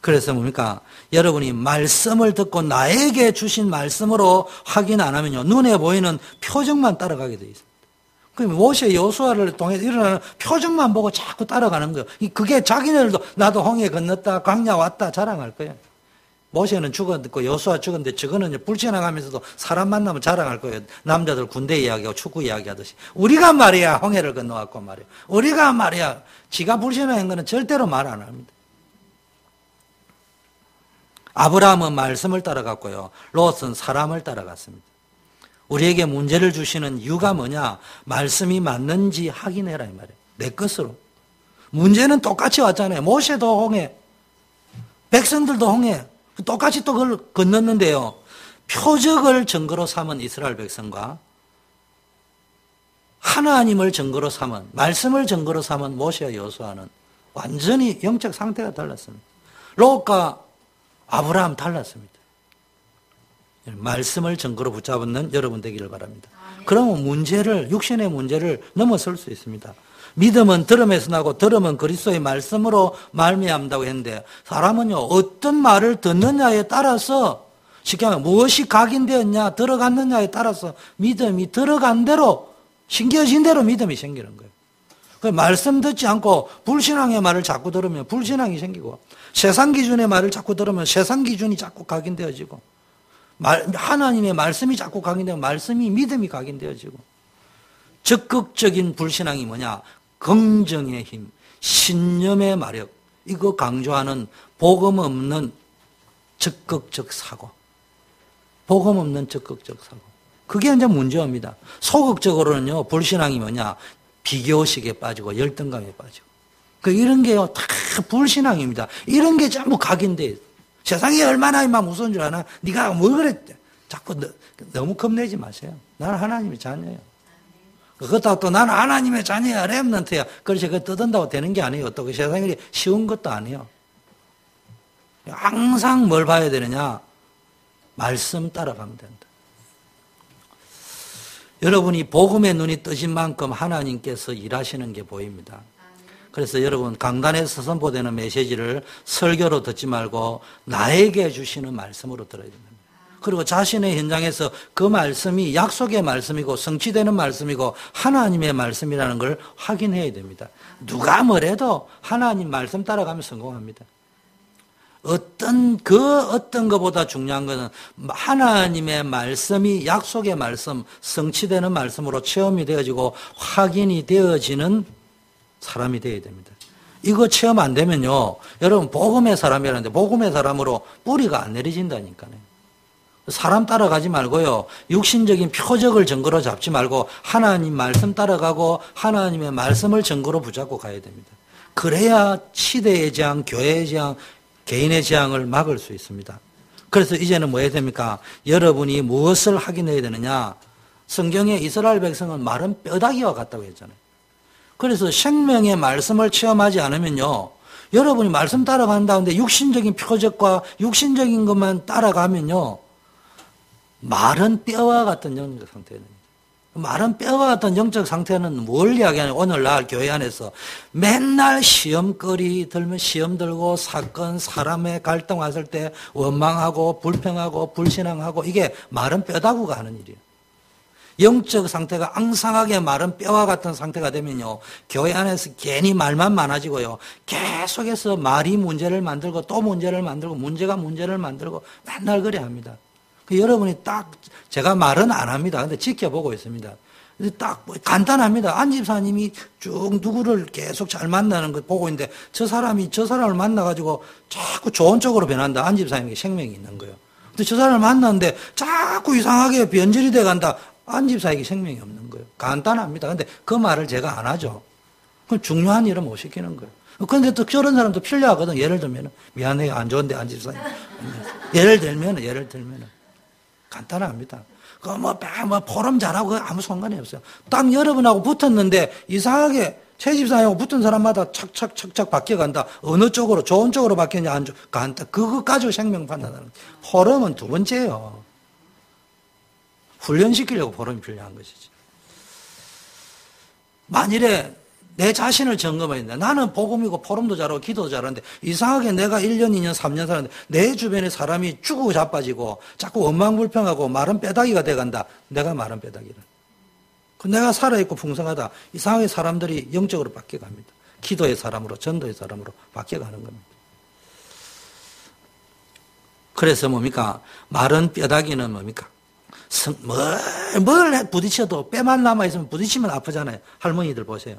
그래서 뭡니까? 여러분이 말씀을 듣고 나에게 주신 말씀으로 확인 안 하면요. 눈에 보이는 표정만 따라가게 돼 있습니다. 그럼 모세 여호수아를 통해서 일어나는 표정만 보고 자꾸 따라가는 거예요. 그게 자기네들도 나도 홍해 건넜다, 광야 왔다 자랑할 거예요. 모세는 죽었고 여호수아 죽었는데 저거는 불신앙하면서도 사람 만나면 자랑할 거예요. 남자들 군대 이야기하고 축구 이야기하듯이. 우리가 말이야 홍해를 건너왔고 말이야. 우리가 말이야 지가 불신앙한 거는 절대로 말 안 합니다. 아브라함은 말씀을 따라갔고요. 롯은 사람을 따라갔습니다. 우리에게 문제를 주시는 이유가 뭐냐? 말씀이 맞는지 확인해라 이 말이에요. 내 것으로. 문제는 똑같이 왔잖아요. 모세도 홍해, 백성들도 홍해. 똑같이 또 그걸 건넜는데요. 표적을 증거로 삼은 이스라엘 백성과 하나님을 증거로 삼은, 말씀을 증거로 삼은 모세와 여호수아는 완전히 영적 상태가 달랐습니다. 롯과 아브라함 달랐습니다. 말씀을 증거로 붙잡는 여러분 되기를 바랍니다. 그러면 육신의 문제를 넘어설 수 있습니다. 믿음은 들음에서 나고 들음은 그리스도의 말씀으로 말미암다고 했는데 사람은요 어떤 말을 듣느냐에 따라서 쉽게 말하면 무엇이 각인되었냐 들어갔느냐에 따라서 믿음이 들어간 대로 신겨진 대로 믿음이 생기는 거예요. 말씀 듣지 않고 불신앙의 말을 자꾸 들으면 불신앙이 생기고 세상 기준의 말을 자꾸 들으면 세상 기준이 자꾸 각인되어지고 하나님의 말씀이 자꾸 각인되면 말씀이 믿음이 각인되어지고 적극적인 불신앙이 뭐냐? 긍정의 힘, 신념의 마력 이거 강조하는 복음 없는 적극적 사고 복음 없는 적극적 사고 그게 이제 문제입니다. 소극적으로는요 불신앙이 뭐냐? 비교식에 빠지고 열등감에 빠지고 이런 게요 다 불신앙입니다. 이런 게 전부 각인돼. 세상이 얼마나 막 무서운 줄 아나? 네가 뭘 그랬대? 자꾸 너무 겁내지 마세요. 나는 하나님의 자녀예요. 그것도 또 나는 하나님의 자녀야, 렘넌트야. 그래서 그거 뜯은다고 되는 게 아니에요. 또 그 세상이 쉬운 것도 아니에요. 항상 뭘 봐야 되느냐? 말씀 따라가면 된다. 여러분이 복음의 눈이 뜨신 만큼 하나님께서 일하시는 게 보입니다. 그래서 여러분 강단에서 선포되는 메시지를 설교로 듣지 말고 나에게 주시는 말씀으로 들어야 됩니다. 그리고 자신의 현장에서 그 말씀이 약속의 말씀이고 성취되는 말씀이고 하나님의 말씀이라는 걸 확인해야 됩니다. 누가 뭐래도 하나님 말씀 따라가면 성공합니다. 어떤 것보다 중요한 것은 하나님의 말씀이 약속의 말씀, 성취되는 말씀으로 체험이 되어지고 확인이 되어지는 사람이 되어야 됩니다. 이거 체험 안 되면요, 여러분 복음의 사람이라는데 복음의 사람으로 뿌리가 안 내려진다니까요. 사람 따라가지 말고요, 육신적인 표적을 증거로 잡지 말고 하나님 말씀 따라가고 하나님의 말씀을 증거로 붙잡고 가야 됩니다. 그래야 시대의 재앙, 교회의 재앙, 개인의 재앙을 막을 수 있습니다. 그래서 이제는 뭐 해야 됩니까? 여러분이 무엇을 확인해야 되느냐? 성경에 이스라엘 백성은 마른 뼈다귀와 같다고 했잖아요. 그래서 생명의 말씀을 체험하지 않으면요, 여러분이 말씀 따라간다는데 육신적인 표적과 육신적인 것만 따라가면요, 마른 뼈와 같은 영적 상태입니다. 마른 뼈와 같은 영적 상태는 뭘 이야기하냐? 오늘날 교회 안에서 맨날 시험거리 들면 시험 들고 사건, 사람의 갈등 왔을 때 원망하고 불평하고 불신앙하고, 이게 마른 뼈다구가 하는 일이에요. 영적 상태가 앙상하게 마른 뼈와 같은 상태가 되면요, 교회 안에서 괜히 말만 많아지고요, 계속해서 말이 문제를 만들고 또 문제를 만들고 문제가 문제를 만들고 맨날 그래 합니다. 여러분이 딱, 제가 말은 안 합니다. 근데 지켜보고 있습니다. 딱 간단합니다. 안 집사님이 쭉 누구를 계속 잘 만나는 거 보고 있는데 저 사람을 만나가지고 자꾸 좋은 쪽으로 변한다. 안 집사님에게 생명이 있는 거예요. 근데 저 사람을 만났는데 자꾸 이상하게 변질이 돼 간다. 안 집사에게 생명이 없는 거예요. 간단합니다. 근데 그 말을 제가 안 하죠. 그럼 중요한 일은 못 시키는 거예요. 그런데 또 저런 사람도 필요하거든. 예를 들면, 미안해요. 안 좋은데, 안 집사님. 예를 들면. 간단합니다. 포럼 잘하고 아무 상관이 없어요. 딱 여러분하고 붙었는데 이상하게 최 집사님하고 붙은 사람마다 착착 바뀌어간다. 어느 쪽으로, 좋은 쪽으로 바뀌었냐, 안 좋, 간단. 그거 가지고 생명 판단하는. 포럼은 두 번째예요. 훈련시키려고 포럼이 필요한 것이지. 만일에 내 자신을 점검해야 나는 복음이고 포럼도 잘하고 기도도 잘하는데 이상하게 내가 1년, 2년, 3년 살았는데 내 주변에 사람이 죽고 자빠지고 자꾸 원망불평하고 마른 뼈다귀가 돼간다. 내가 마른 뼈다귀를. 내가 살아있고 풍성하다. 이상하게 사람들이 영적으로 바뀌어갑니다. 기도의 사람으로, 전도의 사람으로 바뀌어가는 겁니다. 그래서 뭡니까? 마른 뼈다귀는 뭡니까? 뭘 부딪혀도 뼈만 남아있으면 부딪히면 아프잖아요. 할머니들 보세요.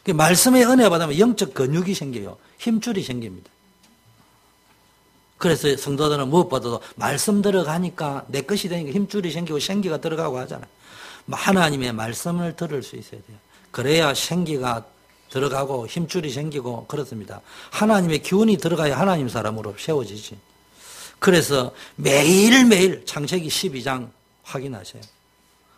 말씀의 은혜 받으면 영적 근육이 생겨요. 힘줄이 생깁니다. 그래서 성도들은 무엇보다도 말씀 들어가니까 내 것이 되니까 힘줄이 생기고 생기가 들어가고 하잖아요. 하나님의 말씀을 들을 수 있어야 돼요. 그래야 생기가 들어가고 힘줄이 생기고 그렇습니다. 하나님의 기운이 들어가야 하나님 사람으로 세워지지. 그래서 매일매일 창세기 12장 확인하세요.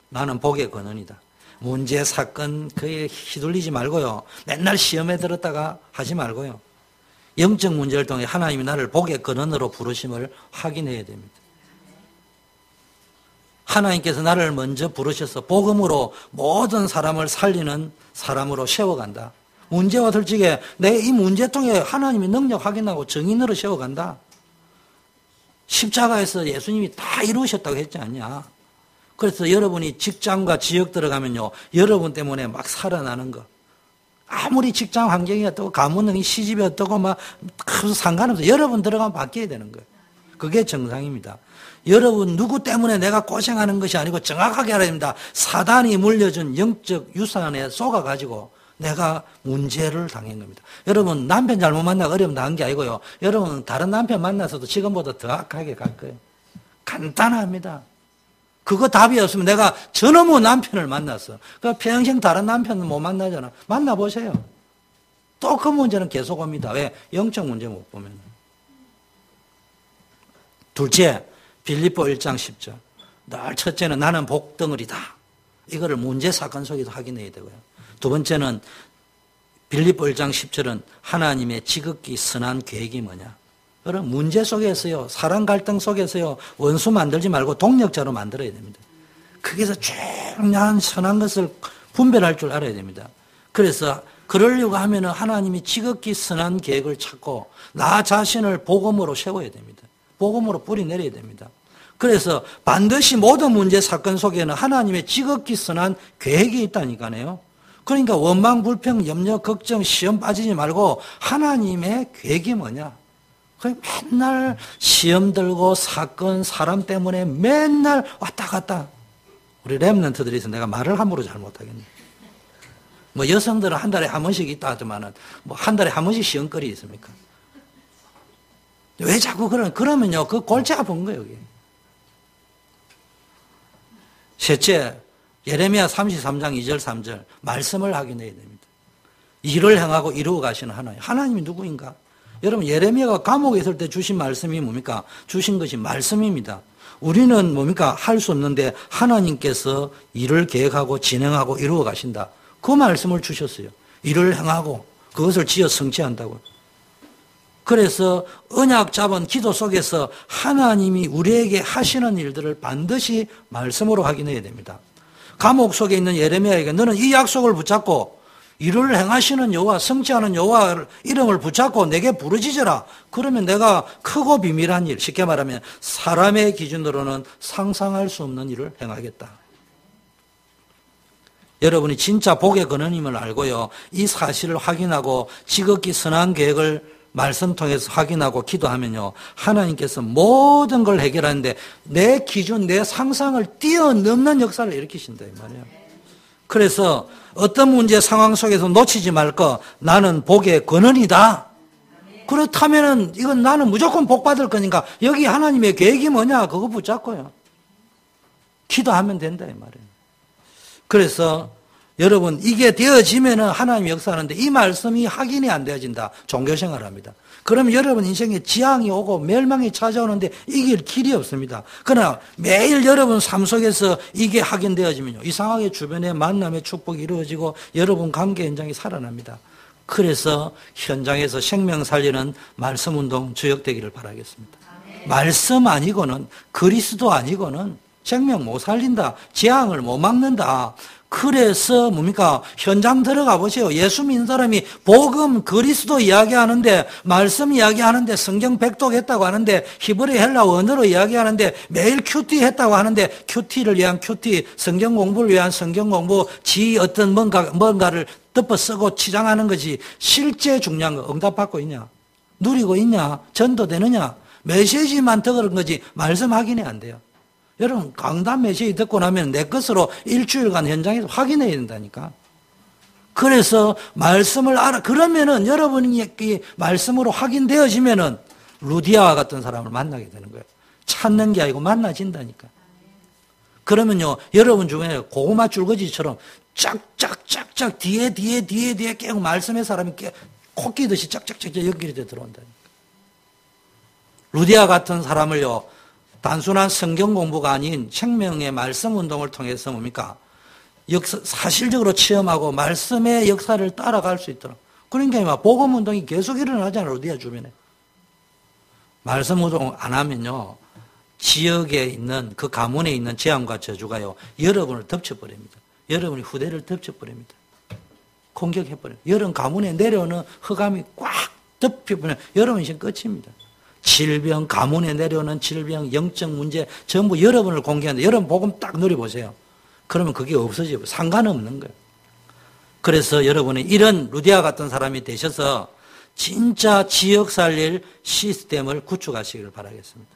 나는 복의 근원이다. 문제, 사건, 그에 휘둘리지 말고요. 맨날 시험에 들었다가 하지 말고요. 영적 문제를 통해 하나님이 나를 복의 근원으로 부르심을 확인해야 됩니다. 하나님께서 나를 먼저 부르셔서 복음으로 모든 사람을 살리는 사람으로 세워간다. 문제와 솔직히 내 이 문제통에 하나님의 능력 확인하고 정인으로 세워간다. 십자가에서 예수님이 다 이루셨다고 했지 않냐. 그래서 여러분이 직장과 지역 들어가면요, 여러분 때문에 막 살아나는 거. 아무리 직장 환경이 어떻고 가문이 시집이 어떻고 막 상관없어요. 여러분 들어가면 바뀌어야 되는 거예요. 그게 정상입니다. 여러분 누구 때문에 내가 고생하는 것이 아니고 정확하게 알아야 됩니다. 사단이 물려준 영적 유산에 속아가지고 내가 문제를 당한 겁니다. 여러분 남편 잘못 만나고 어려움 당한 게 아니고요. 여러분 다른 남편 만나서도 지금보다 더 악하게 갈 거예요. 간단합니다. 그거 답이 없으면 내가 저놈의 남편을 만났어. 그러니까 평생 다른 남편은 못 만나잖아. 만나보세요. 또 그 문제는 계속 옵니다. 왜? 영적 문제 못 보면. 둘째, 빌립보 1장 10절. 늘 첫째는 나는 복덩어리다. 이거를 문제 사건 속에서 확인해야 되고요. 두 번째는 빌립보 1장 10절은 하나님의 지극히 선한 계획이 뭐냐. 그런 문제 속에서요, 사랑 갈등 속에서요, 원수 만들지 말고 동력자로 만들어야 됩니다. 거기서 중요한 선한 것을 분별할 줄 알아야 됩니다. 그래서 그러려고 하면 하나님이 지극히 선한 계획을 찾고 나 자신을 복음으로 세워야 됩니다. 복음으로 뿌리내려야 됩니다. 그래서 반드시 모든 문제 사건 속에는 하나님의 지극히 선한 계획이 있다니까요. 그러니까 원망, 불평, 염려, 걱정, 시험 빠지지 말고 하나님의 계획이 뭐냐? 맨날 시험 들고 사건, 사람 때문에 맨날 왔다 갔다. 우리 랩런트들이 있어 내가 말을 함부로 잘 못하겠네. 뭐 여성들은 한 달에 한 번씩 있다 하지만은 뭐 한 달에 한 번씩 시험거리 있습니까? 왜 자꾸 그러면요, 그 골치 아픈 거예요, 여기. 셋째, 예레미야 33장 2절 3절 말씀을 확인해야 됩니다. 일을 행하고 이루어 가시는 하나님. 하나님이 누구인가? 여러분, 예레미야가 감옥에 있을 때 주신 말씀이 뭡니까? 주신 것이 말씀입니다. 우리는 뭡니까? 할 수 없는데 하나님께서 일을 계획하고 진행하고 이루어 가신다. 그 말씀을 주셨어요. 일을 행하고 그것을 지어 성취한다고. 그래서 언약 잡은 기도 속에서 하나님이 우리에게 하시는 일들을 반드시 말씀으로 확인해야 됩니다. 감옥 속에 있는 예레미야에게 너는 이 약속을 붙잡고 일을 행하시는 여호와, 성취하는 여호와 이름을 붙잡고 내게 부르짖어라. 그러면 내가 크고 비밀한 일, 쉽게 말하면 사람의 기준으로는 상상할 수 없는 일을 행하겠다. 여러분이 진짜 복의 근원임을 알고요, 이 사실을 확인하고 지극히 선한 계획을 말씀 통해서 확인하고 기도하면요, 하나님께서 모든 걸 해결하는데 내 기준, 내 상상을 뛰어넘는 역사를 일으키신다 이 말이에요. 그래서 어떤 문제 상황 속에서 놓치지 말 거, 나는 복의 근원이다. 그렇다면은 이건 나는 무조건 복 받을 거니까 여기 하나님의 계획이 뭐냐 그거 붙잡고요, 기도하면 된다 이 말이에요. 그래서 여러분, 이게 되어지면은 하나님이 역사하는데 이 말씀이 확인이 안 되어진다. 종교생활을 합니다. 그러면 여러분 인생에 지향이 오고 멸망이 찾아오는데 이길 길이 없습니다. 그러나 매일 여러분 삶 속에서 이게 확인되어지면요, 이상하게 주변에 만남의 축복이 이루어지고 여러분 관계 현장이 살아납니다. 그래서 현장에서 생명 살리는 말씀 운동 주역되기를 바라겠습니다. 말씀 아니고는, 그리스도 아니고는 생명 못 살린다. 재앙을 못 막는다. 그래서 뭡니까? 현장 들어가 보세요. 예수 믿는 사람이 복음, 그리스도 이야기하는데, 말씀 이야기하는데, 성경 백독했다고 하는데, 히브리 헬라 언어로 이야기하는데, 매일 큐티 했다고 하는데, 큐티를 위한 큐티, 성경 공부를 위한 성경 공부, 지 어떤 뭔가를 덮어 쓰고 치장하는 것이 실제 중요한 거 응답받고 있냐? 누리고 있냐? 전도되느냐? 메시지만 더 그런 거지 말씀 확인이 안 돼요. 여러분, 강단 메시지 듣고 나면 내 것으로 일주일간 현장에서 확인해야 된다니까. 그래서 말씀을 그러면은 여러분이 이 말씀으로 확인되어지면은 루디아와 같은 사람을 만나게 되는 거예요. 찾는 게 아니고 만나진다니까. 그러면요, 여러분 중에 고구마 줄거지처럼 짝짝짝짝 뒤에 계속 말씀의 사람이 코끼듯이 짝짝짝 연결이 돼 들어온다니까. 루디아 같은 사람을요, 단순한 성경 공부가 아닌 생명의 말씀 운동을 통해서 뭡니까? 사실적으로 체험하고 말씀의 역사를 따라갈 수 있도록. 그러니까 복음 운동이 계속 일어나잖아요, 루디아 주변에. 말씀 운동 안 하면요, 지역에 있는 그 가문에 있는 재앙과 저주가요, 여러분을 덮쳐버립니다. 여러분이 후대를 덮쳐버립니다. 공격해버려요. 여러분 가문에 내려오는 흑암이 꽉 덮여버려요. 여러분 인생 끝입니다. 질병, 가문에 내려오는 질병, 영적 문제 전부 여러분을 공개하는데 여러분 복음 딱 누려보세요. 그러면 그게 없어져요. 상관없는 거예요. 그래서 여러분이 이런 루디아 같은 사람이 되셔서 진짜 지역 살릴 시스템을 구축하시기를 바라겠습니다.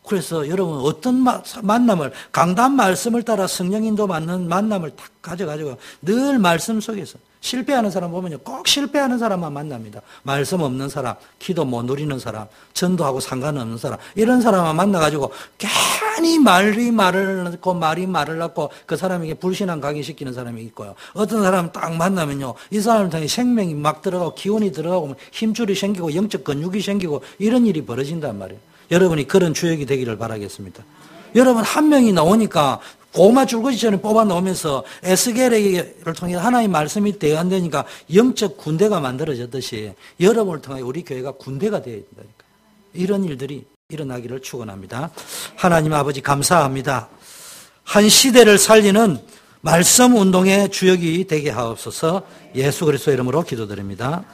그래서 여러분 어떤 만남을, 강단 말씀을 따라 성령 인도 받는 만남을 딱 가져가지고 늘 말씀 속에서, 실패하는 사람 보면요, 꼭 실패하는 사람만 만납니다. 말씀 없는 사람, 기도 못 누리는 사람, 전도하고 상관없는 사람, 이런 사람만 만나가지고 괜히 말이 말을 낳고 그 사람에게 불신앙 각인시키는 사람이 있고요. 어떤 사람 딱 만나면요, 이 사람을 통해 생명이 막 들어가고 기운이 들어가고 힘줄이 생기고 영적 근육이 생기고 이런 일이 벌어진단 말이에요. 여러분이 그런 주역이 되기를 바라겠습니다. 여러분 한 명이 나오니까 고구마 줄거지처럼 뽑아 놓으면서 에스겔을 통해 하나님의 말씀이 대안되니까 영적 군대가 만들어졌듯이 여러분을 통해 우리 교회가 군대가 되어야 된다니까. 이런 일들이 일어나기를 축원합니다. 하나님 아버지 감사합니다. 한 시대를 살리는 말씀 운동의 주역이 되게 하옵소서. 예수 그리스도의 이름으로 기도드립니다.